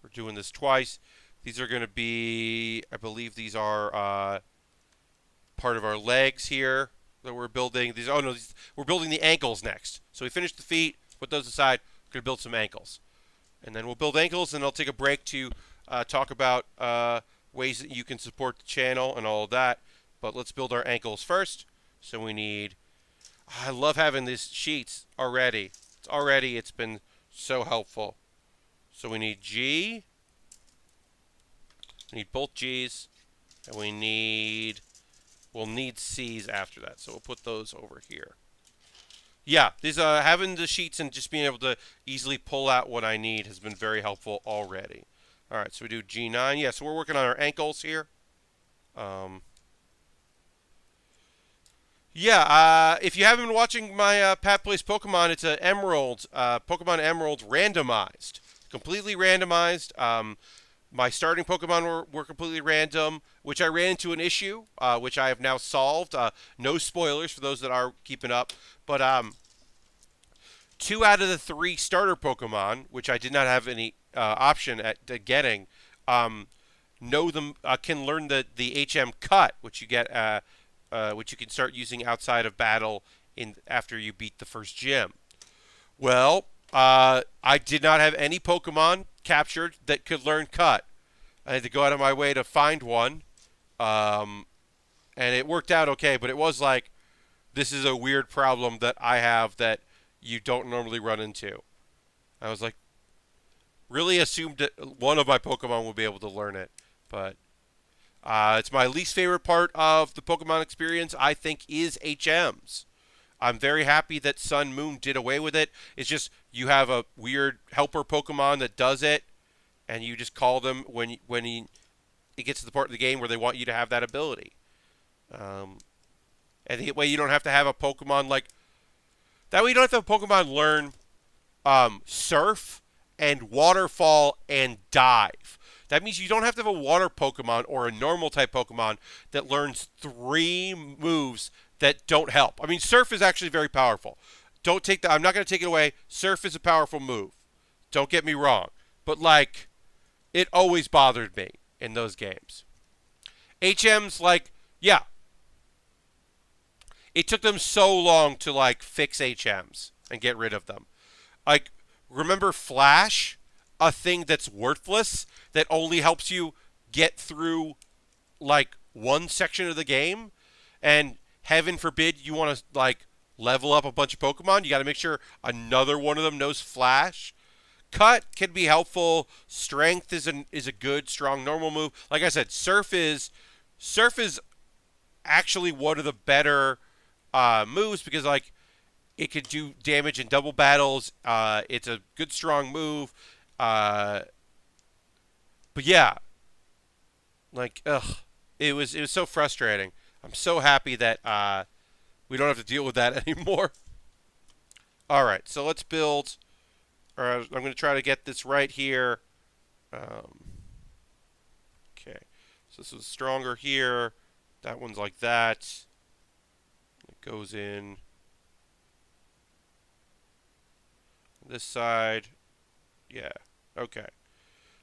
We're doing this twice. These are going to be, I believe these are part of our legs here that we're building. We're building the ankles next. So we finished the feet, put those aside. We're going to build some ankles. And then we'll build ankles, and I'll take a break to talk about ways that you can support the channel and all of that. But let's build our ankles first. So we need... I love having these sheets already. It's been so helpful. So we need G. We need both G's. And we'll need C's after that. So we'll put those over here. Yeah, these having the sheets and just being able to easily pull out what I need has been very helpful already. All right, so we do G9. Yeah, so we're working on our ankles here. If you haven't been watching my Pat Plays Pokemon, it's an Emerald, Pokemon Emerald randomized. Completely randomized. My starting Pokemon were completely random, which I ran into an issue, which I have now solved. No spoilers for those that are keeping up. But 2 out of the 3 starter Pokemon, which I did not have any option at getting, know them can learn the HM cut, which you get, which you can start using outside of battle after you beat the first gym. Well, I did not have any Pokemon captured that could learn cut. I had to go out of my way to find one, and it worked out okay. But it was like, this is a weird problem that I have that you don't normally run into. I was like, really assumed that one of my Pokemon would be able to learn it. But it's my least favorite part of the Pokemon experience, I think, is HMs. I'm very happy that Sun Moon did away with it. It's just you have a weird helper Pokemon that does it, and you just call them when it gets to the part of the game where they want you to have that ability. And that way you don't have to have a Pokemon like... That way you don't have to have a Pokemon learn Surf and Waterfall and Dive. That means you don't have to have a Water Pokemon or a normal type Pokemon that learns 3 moves that don't help. I mean, Surf is actually very powerful. Don't take that. I'm not going to take it away. Surf is a powerful move. Don't get me wrong. But, like, it always bothered me in those games. HMs, like, yeah. It took them so long to, like, fix HMs and get rid of them. Like, remember Flash? A thing that's worthless that only helps you get through, like, one section of the game? And heaven forbid you want to, like, level up a bunch of Pokemon. You got to make sure another one of them knows Flash. Cut can be helpful. Strength is a good, strong, normal move. Like I said, Surf is actually one of the better moves because, like, it could do damage in double battles. It's a good, strong move. But yeah, like, it was so frustrating. I'm so happy that we don't have to deal with that anymore. All right, so let's build. I'm going to try to get this right here. Okay, so this is stronger here. That one's like that. It goes in this side. Yeah, okay.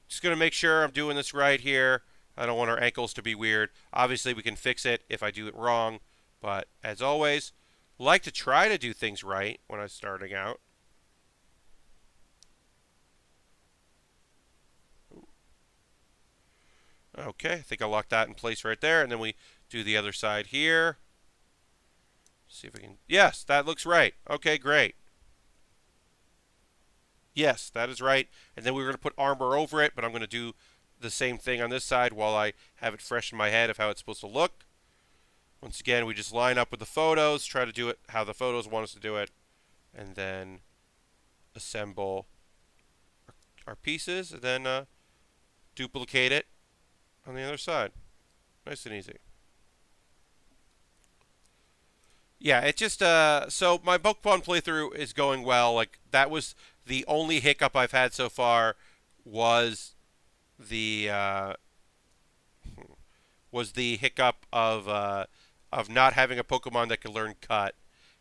Just going to make sure I'm doing this right here. I don't want our ankles to be weird. Obviously, we can fix it if I do it wrong. But, as always, like to try to do things right when I'm starting out. Okay, I think I locked that in place right there. And then we do the other side here. See if we can... Yes, that looks right. Okay, great. Yes, that is right. And then we're going to put armor over it, but I'm going to do the same thing on this side while I have it fresh in my head of how it's supposed to look. Once again, we just line up with the photos, try to do it how the photos want us to do it, and then assemble our pieces, and then duplicate it on the other side. Nice and easy. Yeah, it just, so my Pokemon playthrough is going well. Like, that was the only hiccup I've had so far was the hiccup of not having a Pokemon that could learn Cut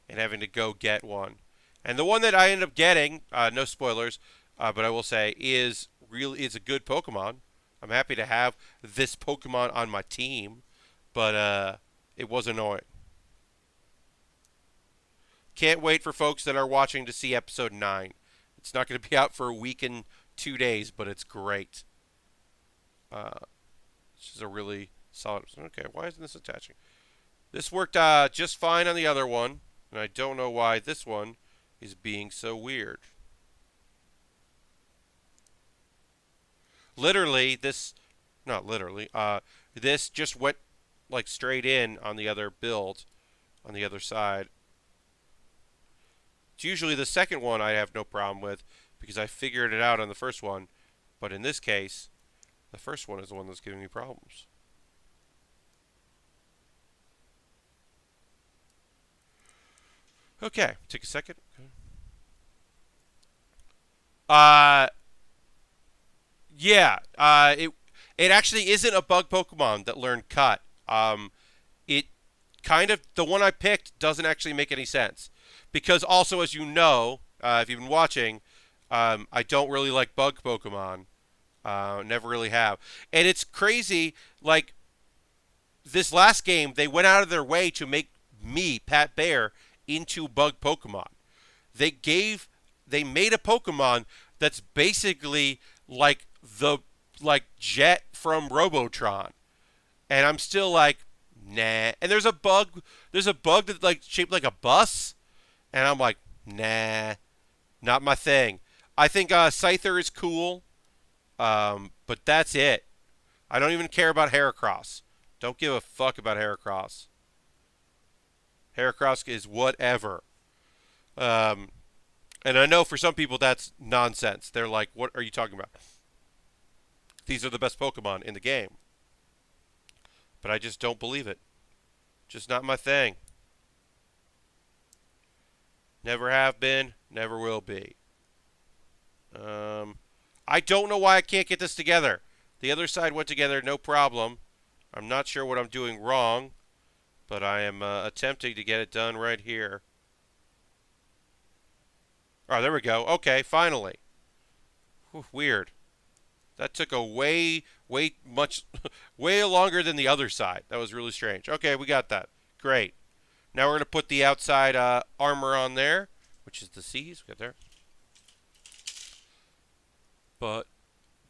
and having to go get one. And the one that I ended up getting, no spoilers, but I will say, is a good Pokemon. I'm happy to have this Pokemon on my team, but it was annoying. Can't wait for folks that are watching to see episode 9. It's not going to be out for a week and 2 days, but it's great. This is a really solid. Okay, why isn't this attaching? This worked just fine on the other one, and I don't know why this one is being so weird. Literally, not literally, this just went like straight in on the other build, on the other side. It's usually the second one I have no problem with because I figured it out on the first one, but in this case, the first one is the one that's giving me problems. Okay, take a second. Yeah, it actually isn't a bug Pokemon that learned Cut. It kind of the one I picked doesn't actually make any sense because also, as you know, if you've been watching, I don't really like bug Pokemon. Never really have, and it's crazy. Like this last game, they went out of their way to make me, Pat Baer, into bug Pokemon. They gave, they made a Pokemon that's basically like the Jet from Robotron, and I'm still like, nah. And there's a bug that's like shaped like a bus, and I'm like, nah, not my thing. I think Scyther is cool, but that's it. I don't even care about Heracross. Don't give a fuck about Heracross. Heracross is whatever. And I know for some people that's nonsense. They're like, what are you talking about? These are the best Pokemon in the game. But I just don't believe it. Just not my thing. Never have been, never will be. I don't know why I can't get this together. The other side went together, no problem. I'm not sure what I'm doing wrong, but I am attempting to get it done right here. Oh, there we go. Okay, finally. Whew, weird. That took a way longer than the other side. That was really strange. Okay, we got that. Great. Now we're going to put the outside armor on there, which is the C's. We got there. But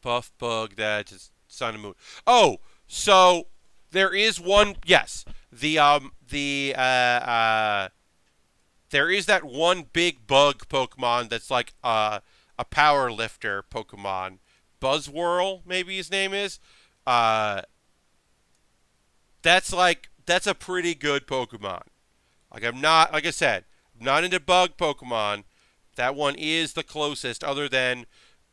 buff bug that just sun and moon. Oh, so there is one. Yes, there is that one big bug Pokemon that's like a power lifter Pokemon. Buzzwhirl, maybe his name is. That's a pretty good Pokemon. Like like I said, I'm not into bug Pokemon. That one is the closest, other than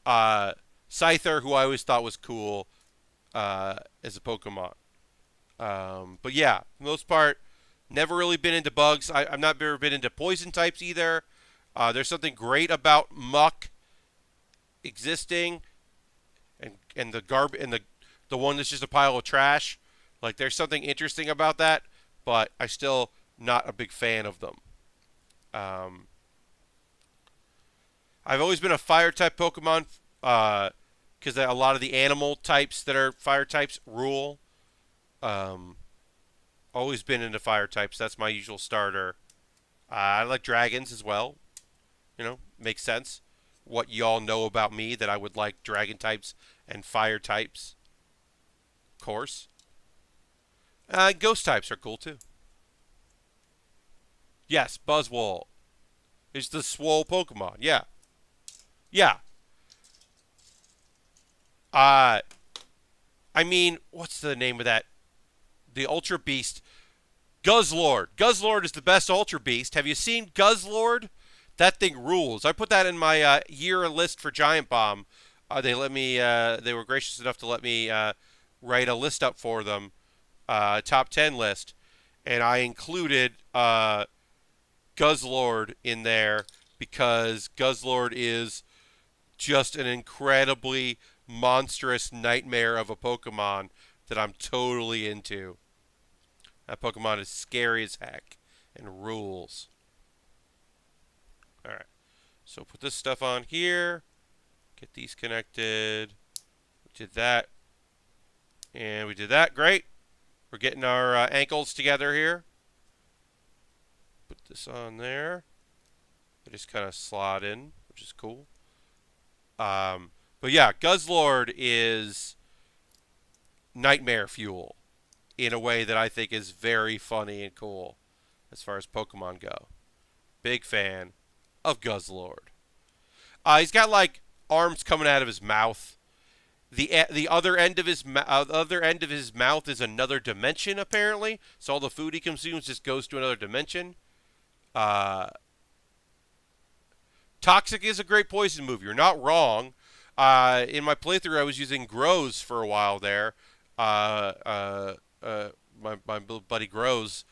Scyther, who I always thought was cool as a Pokemon. But yeah, for the most part, never really been into bugs. I've not ever been into poison types either. There's something great about muck existing, and the one that's just a pile of trash. Like there's something interesting about that, but I still not a big fan of them. I've always been a fire type Pokemon because a lot of the animal types that are fire types rule. Always been into fire types. That's my usual starter. I like dragons as well. You know, makes sense. What y'all know about me that I would like dragon types and fire types. Of course. Ghost types are cool too. Yes, Buzzwole is the swole Pokemon. Yeah. Yeah. I mean, what's the name of that? The Ultra Beast. Guzzlord. Guzzlord is the best Ultra Beast. Have you seen Guzzlord? That thing rules. I put that in my year list for Giant Bomb. They let me. They were gracious enough to let me write a list up for them, top 10 list, and I included Guzzlord in there because Guzzlord is just an incredibly monstrous nightmare of a Pokemon that I'm totally into. That Pokemon is scary as heck and rules. Alright, so put this stuff on here. Get these connected. We did that. And we did that. Great. We're getting our ankles together here. Put this on there. They just kind of slot in, which is cool. But yeah, Guzzlord is nightmare fuel in a way that I think is very funny and cool as far as Pokemon go. Big fan of Guzzlord. He's got like arms coming out of his mouth. The other end of his mouth is another dimension apparently. So all the food he consumes just goes to another dimension. Toxic is a great poison move. You're not wrong. In my playthrough, I was using Grows for a while there. My buddy Grows,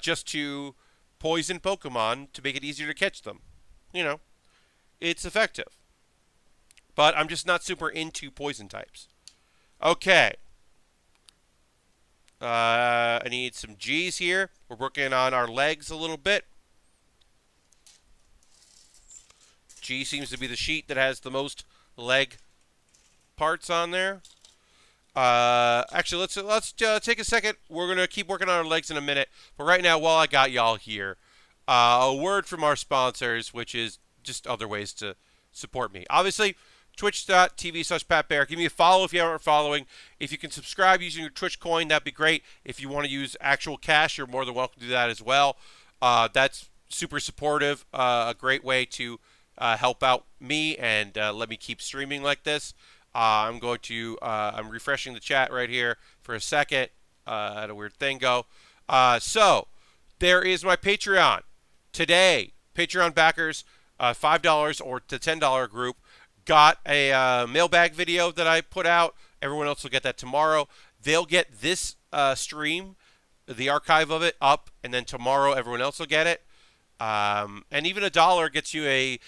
just to poison Pokemon to make it easier to catch them. You know, it's effective. But I'm just not super into poison types. Okay. I need some G's here. We're working on our legs a little bit. G seems to be the sheet that has the most leg parts on there. Actually, let's take a second. We're gonna keep working on our legs in a minute. But right now, while I got y'all here, a word from our sponsors, which is just other ways to support me. Obviously, twitch.tv/PatBaer. Give me a follow if you aren't following. If you can subscribe using your Twitch coin, that'd be great. If you want to use actual cash, you're more than welcome to do that as well. That's super supportive. A great way to help out me and let me keep streaming like this. I'm refreshing the chat right here for a second. I had a weird thing go. So there is my Patreon today. Patreon backers, $5 or the $10 group, got a mailbag video that I put out. Everyone else will get that tomorrow. They'll get this stream, the archive of it, up, and then tomorrow everyone else will get it. And even $1 gets you a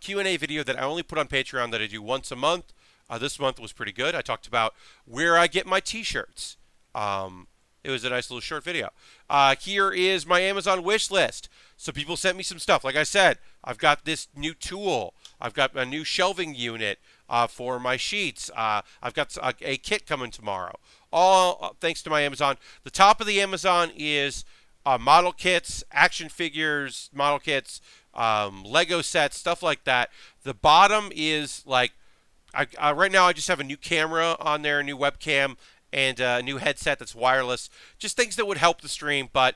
Q&A video that I only put on Patreon that I do once a month. This month was pretty good. I talked about where I get my t-shirts. It was a nice little short video. Here is my Amazon wish list. So people sent me some stuff. Like I said, I've got this new tool. I've got a new shelving unit for my sheets. I've got a kit coming tomorrow. All thanks to my Amazon. The top of the Amazon is model kits, action figures, model kits, Lego sets, stuff like that. The bottom is like, right now I just have a new camera on there, a new webcam, and a new headset that's wireless. Just things that would help the stream, but,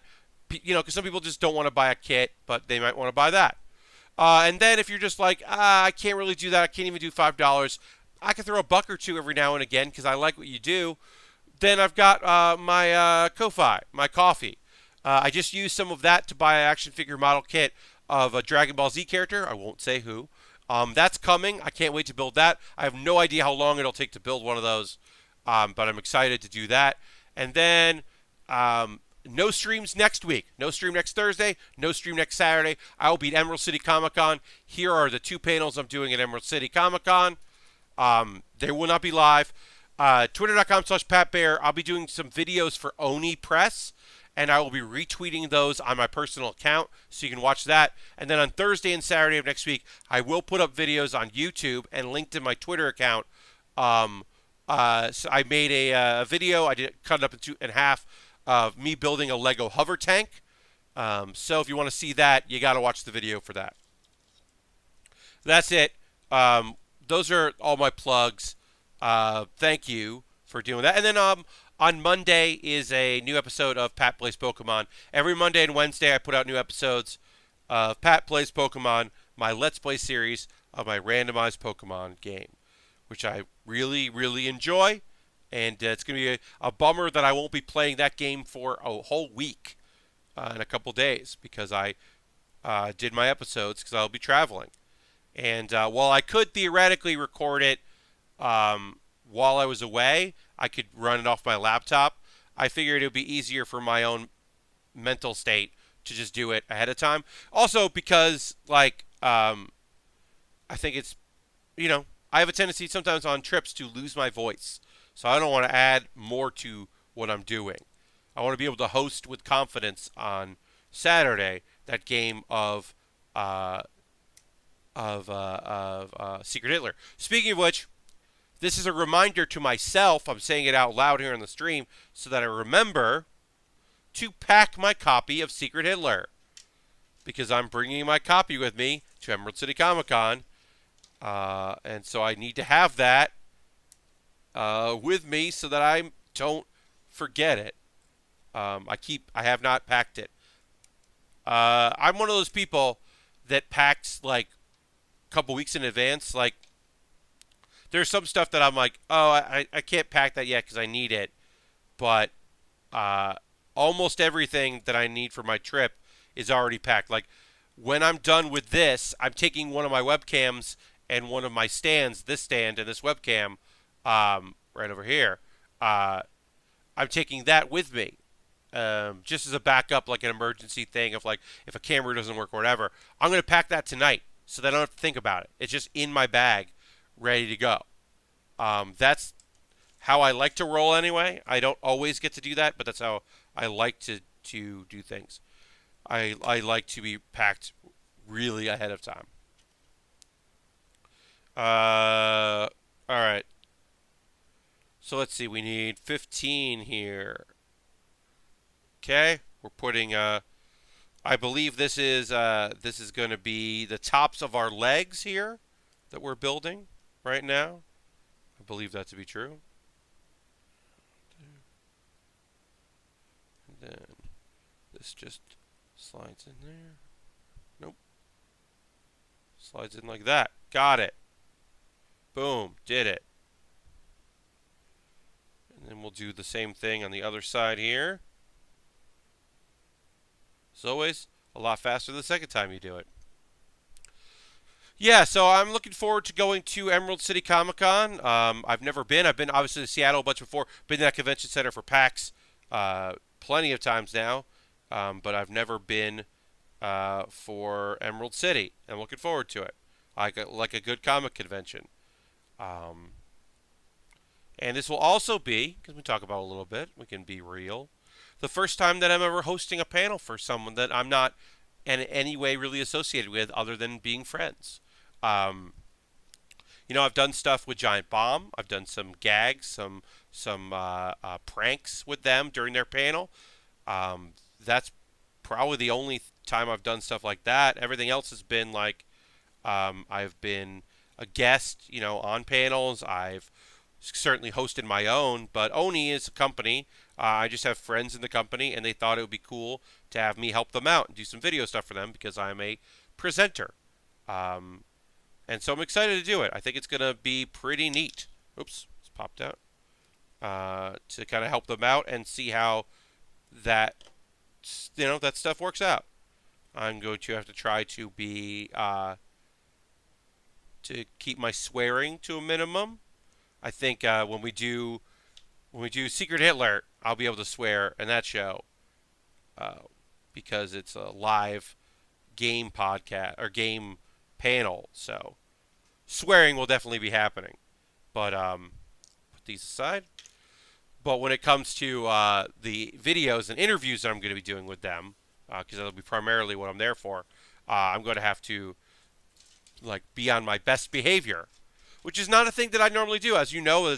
you know, because some people just don't want to buy a kit, but they might want to buy that. And then if you're just like, I can't really do that, I can't even do $5, I can throw $1 or $2 every now and again because I like what you do. Then I've got my Ko-Fi, my coffee. I just used some of that to buy an action figure model kit of a Dragon Ball Z character. I won't say who. That's coming. I can't wait to build that. I have no idea how long it'll take to build one of those, but I'm excited to do that. And then no streams next week. No stream next Thursday. No stream next Saturday. I will be at Emerald City Comic Con. Here are the 2 panels I'm doing at Emerald City Comic Con. They will not be live. Twitter.com/PatBaer. I'll be doing some videos for Oni Press, and I will be retweeting those on my personal account, so you can watch that. And then on Thursday and Saturday of next week, I will put up videos on YouTube and linked in my Twitter account. So I made a video. I cut it up in half of me building a Lego hover tank. So if you want to see that, you got to watch the video for that. That's it. Those are all my plugs. Thank you for doing that. And then on Monday is a new episode of Pat Plays Pokemon. Every Monday and Wednesday I put out new episodes of Pat Plays Pokemon, my Let's Play series of my randomized Pokemon game, which I really, really enjoy. And it's going to be a bummer that I won't be playing that game for a whole week in a couple days because I did my episodes because I'll be traveling. And while I could theoretically record it while I was away, I could run it off my laptop. I figured it would be easier for my own mental state to just do it ahead of time. Also because, like, I think it's, you know, I have a tendency sometimes on trips to lose my voice. So I don't want to add more to what I'm doing. I want to be able to host with confidence on Saturday that game of Secret Hitler. Speaking of which, this is a reminder to myself, I'm saying it out loud here on the stream, so that I remember to pack my copy of Secret Hitler. Because I'm bringing my copy with me to Emerald City Comic Con. And so I need to have that with me so that I'm don't forget it. I have not packed it. I'm one of those people that packs like a couple weeks in advance. Like, there's some stuff that I'm like, oh, I can't pack that yet because I need it. But almost everything that I need for my trip is already packed. Like, when I'm done with this, I'm taking one of my webcams and one of my stands, this stand and this webcam, right over here. I'm taking that with me, just as a backup, like an emergency thing of like if a camera doesn't work or whatever. I'm going to pack that tonight so that I don't have to think about it. It's just in my bag, ready to go. That's how I like to roll anyway. I don't always get to do that, but that's how I like to do things. I like to be packed really ahead of time. All right. So let's see. We need 15 here. Okay. We're putting. I believe this is going to be the tops of our legs here that we're building right now. I believe that to be true. And then this just slides in there. Nope. Slides in like that. Got it. Boom. Did it. And then we'll do the same thing on the other side here. As always, a lot faster the second time you do it. Yeah, so I'm looking forward to going to Emerald City Comic Con. I've never been. I've been obviously to Seattle a bunch before. Been to that convention center for PAX plenty of times now, but I've never been for Emerald City. I'm looking forward to it. Like a good comic convention. And this will also be, because we talk about it a little bit, we can be real, the first time that I'm ever hosting a panel for someone that I'm not in any way really associated with other than being friends. I've done stuff with Giant Bomb. I've done some gags, some pranks with them during their panel. That's probably the only time I've done stuff like that. Everything else has been like I've been a guest, on panels. I've certainly hosted my own, but Oni is a company. I just have friends in the company, and they thought it would be cool to have me help them out and do some video stuff for them because I'm a presenter. And so I'm excited to do it. I think it's going to be pretty neat. Oops, it's popped out. To kind of help them out and see how that stuff works out. I'm going to have to try to be to keep my swearing to a minimum. I think when we do Secret Hitler, I'll be able to swear in that show because it's a live game podcast or game panel. So swearing will definitely be happening. But put these aside. But when it comes to the videos and interviews that I'm going to be doing with them, because that'll be primarily what I'm there for, I'm going to have to be on my best behavior, which is not a thing that I normally do. As you know,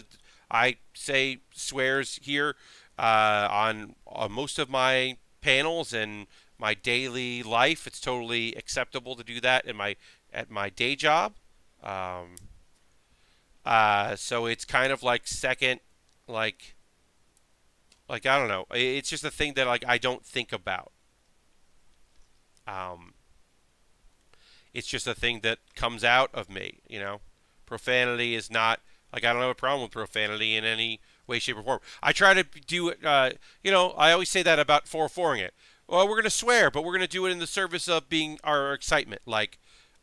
I say swears here on most of my panels and my daily life. It's totally acceptable to do that at my day job. So it's kind of like second, I don't know. It's just a thing that I don't think about. It's just a thing that comes out of me, Profanity is not, I don't have a problem with profanity in any way, shape, or form. I try to do it, I always say that about 404ing it. Well, we're going to swear, but we're going to do it in the service of being our excitement. I'm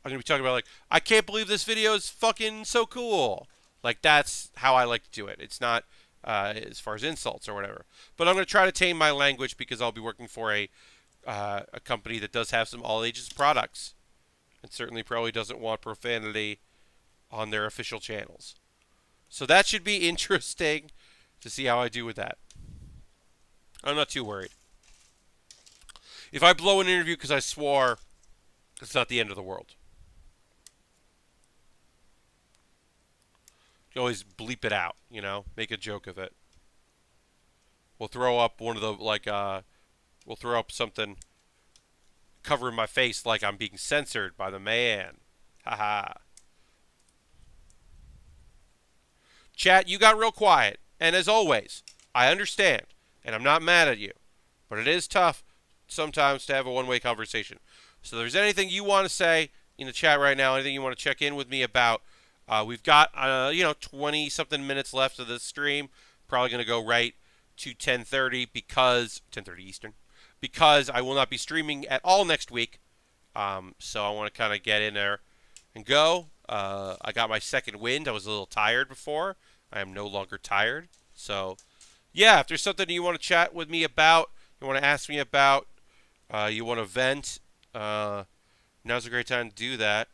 going to be talking about, I can't believe this video is fucking so cool. That's how I like to do it. It's not as far as insults or whatever. But I'm going to try to tame my language because I'll be working for a company that does have some all ages products. And certainly probably doesn't want profanity on their official channels. So that should be interesting to see how I do with that. I'm not too worried. If I blow an interview because I swore, it's not the end of the world. You always bleep it out, make a joke of it. We'll throw up one of the, we'll throw up something covering my face like I'm being censored by the man. Haha. Chat, you got real quiet. And as always, I understand, and I'm not mad at you, but it is tough sometimes to have a one-way conversation. So if there's anything you want to say in the chat right now, anything you want to check in with me about, we've got 20 something minutes left of this stream. Probably going to go right to 10:30 because 10:30 Eastern, because I will not be streaming at all next week. So I want to kind of get in there and go. I got my second wind. I was a little tired before. I am no longer tired. So yeah, if there's something you want to chat with me about, you want to ask me about, you want to vent, now's a great time to do that.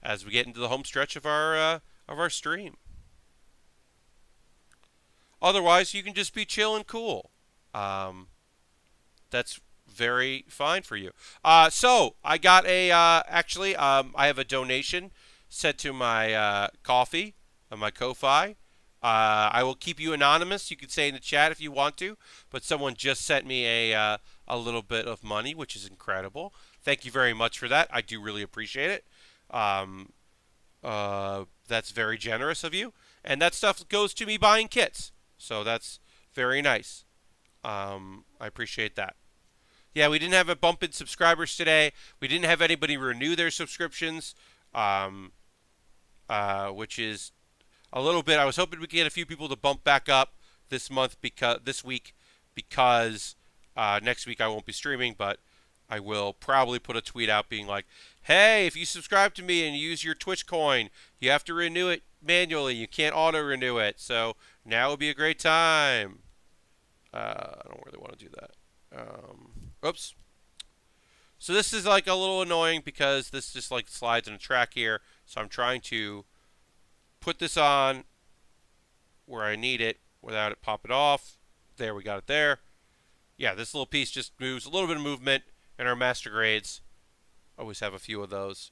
As we get into the home stretch of our stream. Otherwise, you can just be chill and cool. That's very fine for you. So I got actually, I have a donation sent to my coffee, my Ko-Fi. I will keep you anonymous. You can say in the chat if you want to, but someone just sent me a little bit of money, which is incredible. Thank you very much for that. I do really appreciate it. That's very generous of you, and that stuff goes to me buying kits. So that's very nice. I appreciate that. Yeah, we didn't have a bump in subscribers today. We didn't have anybody renew their subscriptions, which is a little bit. I was hoping we could get a few people to bump back up this week because next week I won't be streaming, but I will probably put a tweet out being like, hey, if you subscribe to me and use your Twitch coin, you have to renew it manually. You can't auto-renew it. So now would be a great time. I don't really want to do that. Oops. So this is like a little annoying because this just like slides in a track here. So I'm trying to put this on where I need it without it popping off. There, we got it there. Yeah, this little piece just moves, a little bit of movement in our master grades. Always have a few of those.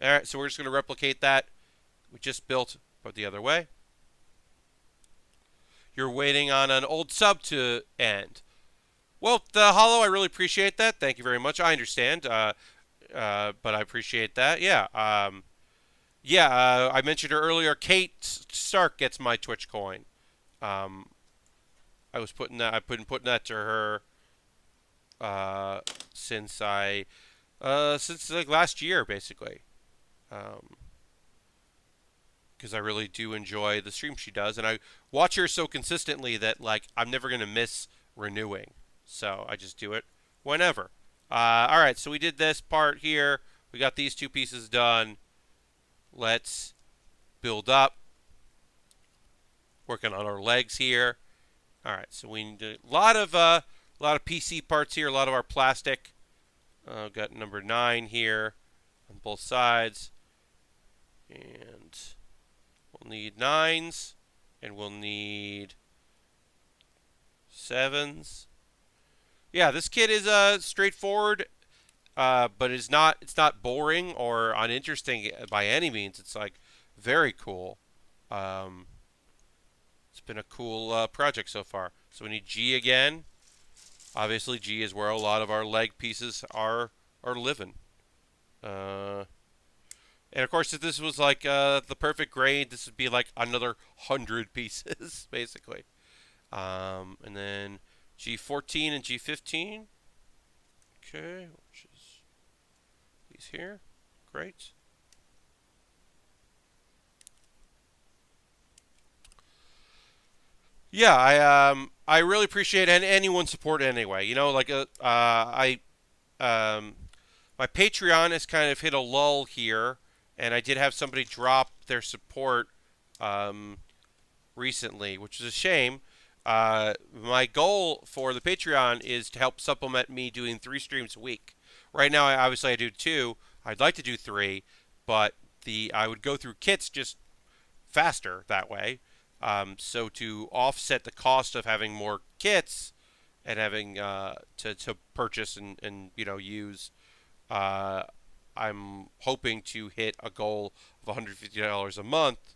All right, so we're just going to replicate that. We just built, but the other way. You're waiting on an old sub to end. Well, the Hollow, I really appreciate that. Thank you very much. I understand, but I appreciate that. Yeah. I mentioned her earlier. Kate Stark gets my Twitch coin. I've been putting that to her since like last year, basically. Because I really do enjoy the stream she does, and I watch her so consistently that like I'm never gonna miss renewing. So I just do it whenever. All right, so we did this part here. We got these two pieces done. Let's build up. Working on our legs here. All right, so we need a lot of PC parts here. A lot of our plastic. Got number 9 here on both sides, and we'll need 9s, and we'll need 7s. Yeah, this kit is straightforward, but it's not boring or uninteresting by any means. It's like very cool. It's been a cool project so far. So we need G again. Obviously, G is where a lot of our leg pieces are living. And of course, if this was like the perfect grade, this would be like another 100 pieces, basically. And then G14 and G15. Okay, which is these here. Great. Yeah, I really appreciate anyone's support anyway. You know, like my Patreon has kind of hit a lull here, and I did have somebody drop their support recently, which is a shame. My goal for the Patreon is to help supplement me doing 3 streams a week. Right now, obviously, I do 2. I'd like to do 3, but I would go through kits just faster that way. So to offset the cost of having more kits and having to purchase and use, I'm hoping to hit a goal of $150 a month,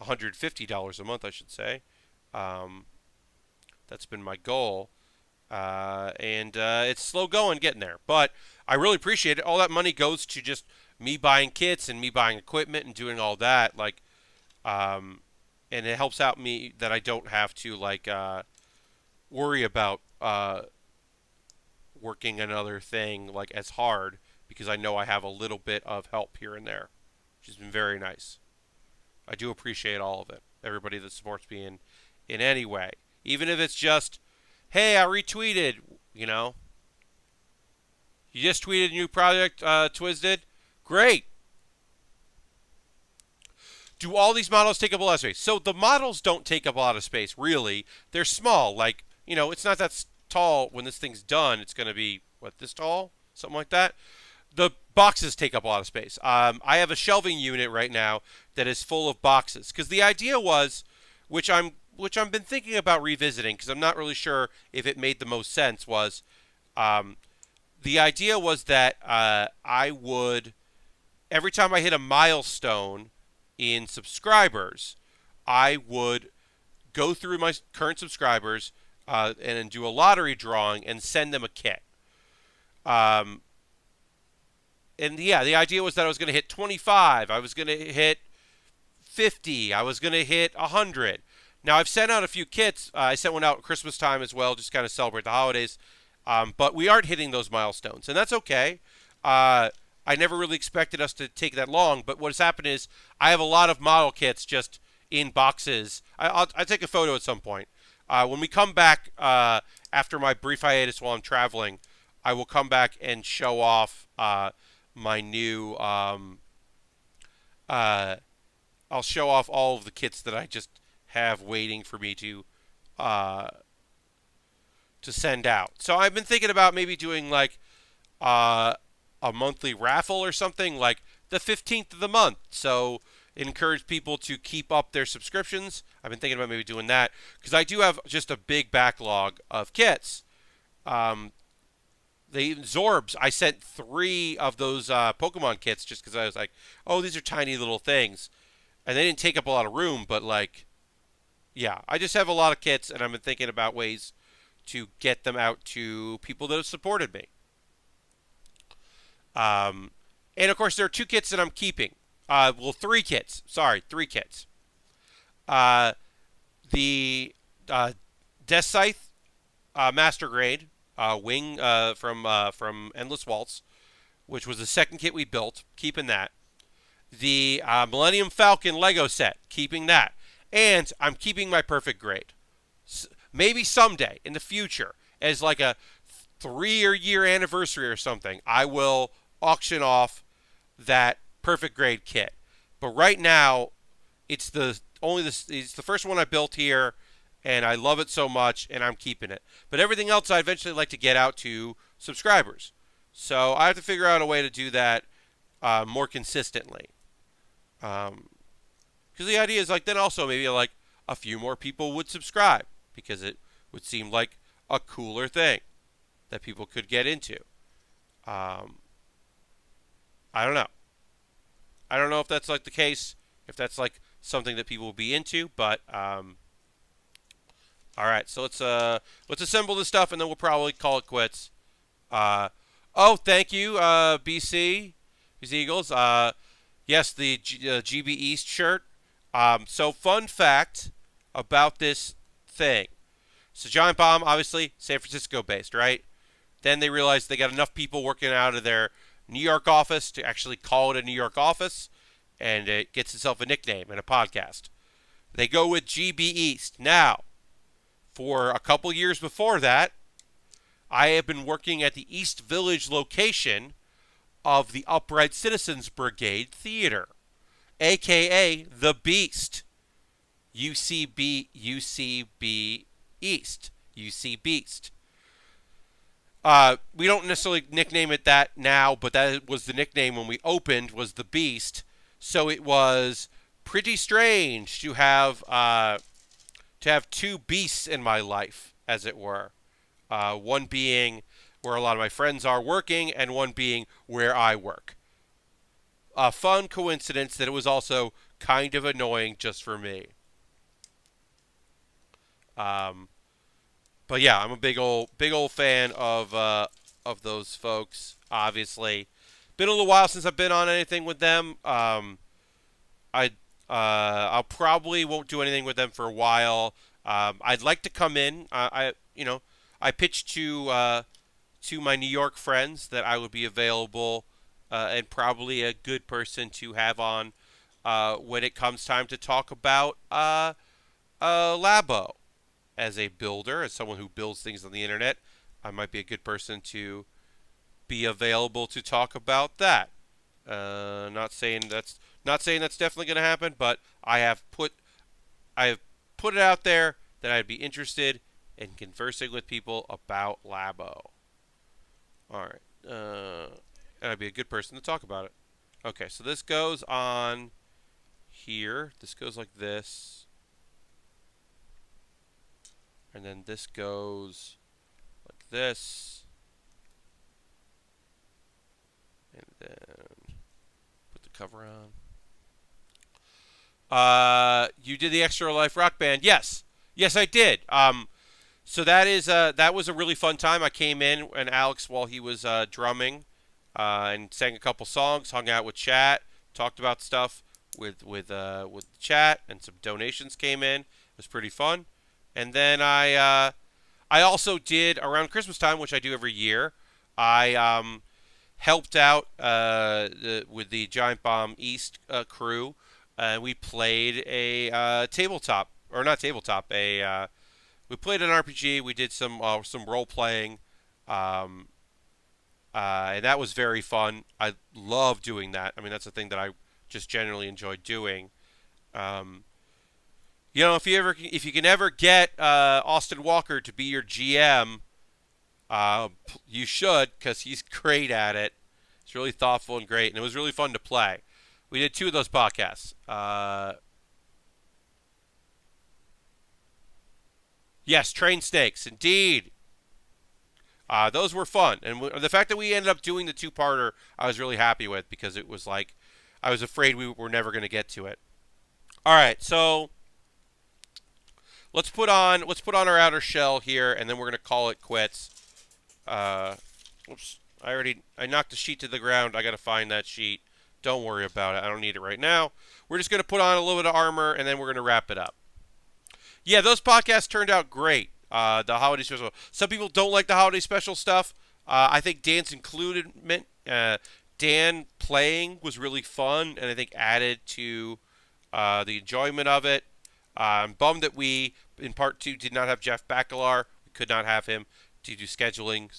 $150 a month, I should say. That's been my goal, and it's slow going getting there, but I really appreciate it. All that money goes to just me buying kits and me buying equipment and doing all that. Like, and it helps out me that I don't have to like worry about working another thing like as hard because I know I have a little bit of help here and there, which has been very nice. I do appreciate all of it. Everybody that supports me in any way, even if it's just, hey, I retweeted. You know, you just tweeted a new project. Twiz did. Great. Do all these models take up a lot of space? So the models don't take up a lot of space, really. They're small. Like, it's not that tall. When this thing's done, it's going to be, what, this tall? Something like that. The boxes take up a lot of space. I have a shelving unit right now that is full of boxes. Because the idea was, which I've been thinking about revisiting, because I'm not really sure if it made the most sense, was the idea was that I would, every time I hit a milestone in subscribers, I would go through my current subscribers and do a lottery drawing and send them a kit. And yeah, the idea was that I was going to hit 25, I was going to hit 50, I was going to hit 100. Now I've sent out a few kits. I sent one out at Christmas time as well, just kind of celebrate the holidays. But we aren't hitting those milestones, and that's okay. I never really expected us to take that long, but what's happened is I have a lot of model kits just in boxes. I'll take a photo at some point. When we come back after my brief hiatus while I'm traveling, I will come back and show off my new. I'll show off all of the kits that I just have waiting for me to send out. So I've been thinking about maybe doing like a monthly raffle or something, like the 15th of the month. So encourage people to keep up their subscriptions. I've been thinking about maybe doing that because I do have just a big backlog of kits. The Zorbs, I sent 3 of those Pokemon kits just because I was like, oh, these are tiny little things. And they didn't take up a lot of room, but like, yeah, I just have a lot of kits, and I've been thinking about ways to get them out to people that have supported me. And of course, there are 2 kits that I'm keeping. 3 kits. Sorry, 3 kits. The Death Scythe Master Grade wing from Endless Waltz, which was the second kit we built, keeping that. The Millennium Falcon Lego set, keeping that. And I'm keeping my perfect grade. Maybe someday in the future, as like a 3-year anniversary or something, I will auction off that perfect grade kit. But right now, it's the first one I built here, and I love it so much, and I'm keeping it. But everything else I eventually like to get out to subscribers. So I have to figure out a way to do that more consistently. Because the idea is like then also maybe like a few more people would subscribe because it would seem like a cooler thing that people could get into. I don't know. I don't know if that's like the case, if that's like something that people will be into, but all right. So let's assemble this stuff and then we'll probably call it quits. Thank you, BC Eagles. Yes, the GB East shirt. So fun fact about this thing. So Giant Bomb, obviously San Francisco based, right? Then they realized they got enough people working out of their New York office to actually call it a New York office, and it gets itself a nickname and a podcast. They go with GB East. Now, for a couple years before that, I have been working at the East Village location of the Upright Citizens Brigade Theater, a.k.a. The Beast. UCB East. UC Beast. We don't necessarily nickname it that now, but that was the nickname when we opened, was The Beast. So it was pretty strange to have 2 beasts in my life, as it were. One being where a lot of my friends are working, and one being where I work. A fun coincidence that it was also kind of annoying just for me. But yeah, I'm a big old fan of those folks. Obviously, been a little while since I've been on anything with them. I I'll probably won't do anything with them for a while. I'd like to come in. I pitched to my New York friends that I would be available and probably a good person to have on when it comes time to talk about Labo as a builder, as someone who builds things on the internet. I might be a good person to be available to talk about that. Not saying that's definitely going to happen, but I have put it out there that I'd be interested in conversing with people about Labo. All right, and I'd be a good person to talk about it. Okay, so this goes on here. This goes like this, and then this goes like this, and then put the cover on. You did the Extra Life Rock Band. Yes, I did. So that was a really fun time. I came in and Alex, while he was drumming, and sang a couple songs, hung out with chat, talked about stuff with chat, and some donations came in. It was pretty fun. And then I also did around Christmas time, which I do every year. I helped out with the Giant Bomb East crew. We played a tabletop, or not tabletop. We played an RPG. We did some role playing, and that was very fun. I love doing that. I mean, that's a thing that I just generally enjoy doing. If you can ever get Austin Walker to be your GM, you should, because he's great at it. He's really thoughtful and great, and it was really fun to play. We did 2 of those podcasts. Yes, Train Snakes, indeed. Those were fun. And the fact that we ended up doing the 2-parter, I was really happy with, because it was like, I was afraid we were never going to get to it. All right, so let's put on our outer shell here, and then we're going to call it quits. Oops, I knocked the sheet to the ground. I got to find that sheet. Don't worry about it. I don't need it right now. We're just going to put on a little bit of armor, and then we're going to wrap it up. Yeah, those podcasts turned out great. The holiday special. Some people don't like the holiday special stuff. I think Dan's included. Dan playing was really fun, and I think added to the enjoyment of it. I'm bummed that we, in part 2, did not have Jeff Bacalar. We could not have him to do scheduling,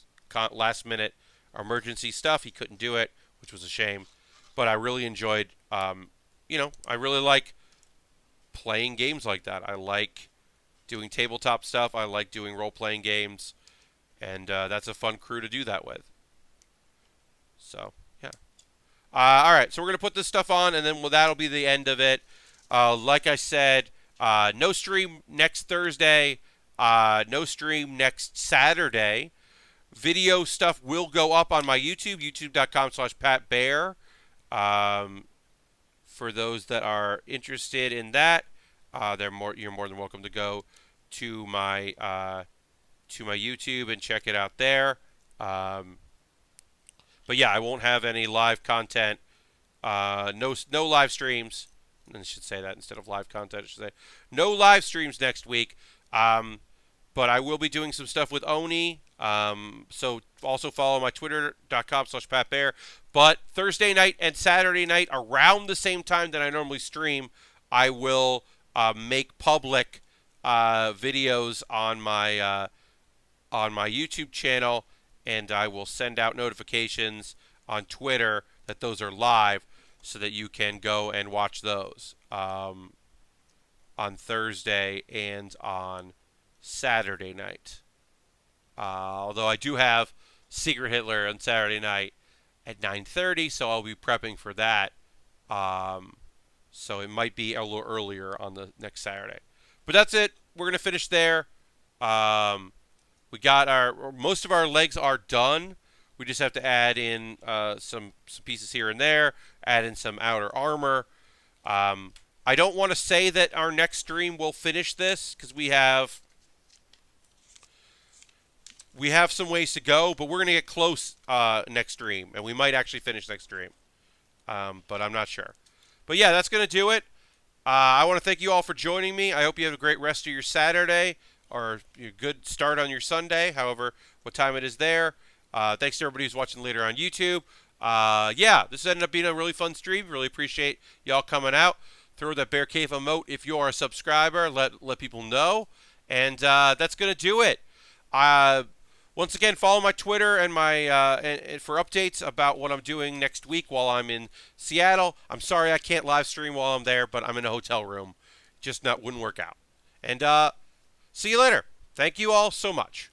last minute emergency stuff. He couldn't do it, which was a shame. But I really enjoyed, I really like playing games like that. I like doing tabletop stuff. I like doing role-playing games. And that's a fun crew to do that with. So, yeah. All right, so we're going to put this stuff on, and then that'll be the end of it. Like I said, no stream next Thursday. No stream next Saturday. Video stuff will go up on my YouTube, youtube.com/PatBaer. For those that are interested in that, you're more than welcome to go to my YouTube and check it out there. But yeah, I won't have any live content. No live streams. I should say that instead of live content. I should say no live streams next week. But I will be doing some stuff with Oni. So also follow my twitter.com/PatBaer. But Thursday night and Saturday night, around the same time that I normally stream, I will make public videos on my YouTube channel, and I will send out notifications on Twitter that those are live, so that you can go and watch those on Thursday and on Saturday night. Although I do have Secret Hitler on Saturday night at 9:30, so I'll be prepping for that. So it might be a little earlier on the next Saturday. But that's it. We're going to finish there. We got most of our legs are done. We just have to add in some pieces here and there, add in some outer armor. I don't want to say that our next stream will finish this, because we have some ways to go, but we're going to get close next stream, and we might actually finish next stream. But I'm not sure. But yeah, that's going to do it. I want to thank you all for joining me. I hope you have a great rest of your Saturday or a good start on your Sunday, however, what time it is there. Thanks to everybody who's watching later on YouTube. Yeah, this ended up being a really fun stream. Really appreciate y'all coming out. Throw that Bear Cave emote if you are a subscriber. Let people know. And that's going to do it. Once again, follow my Twitter and my and for updates about what I'm doing next week while I'm in Seattle. I'm sorry I can't live stream while I'm there, but I'm in a hotel room. Just wouldn't work out. And see you later. Thank you all so much.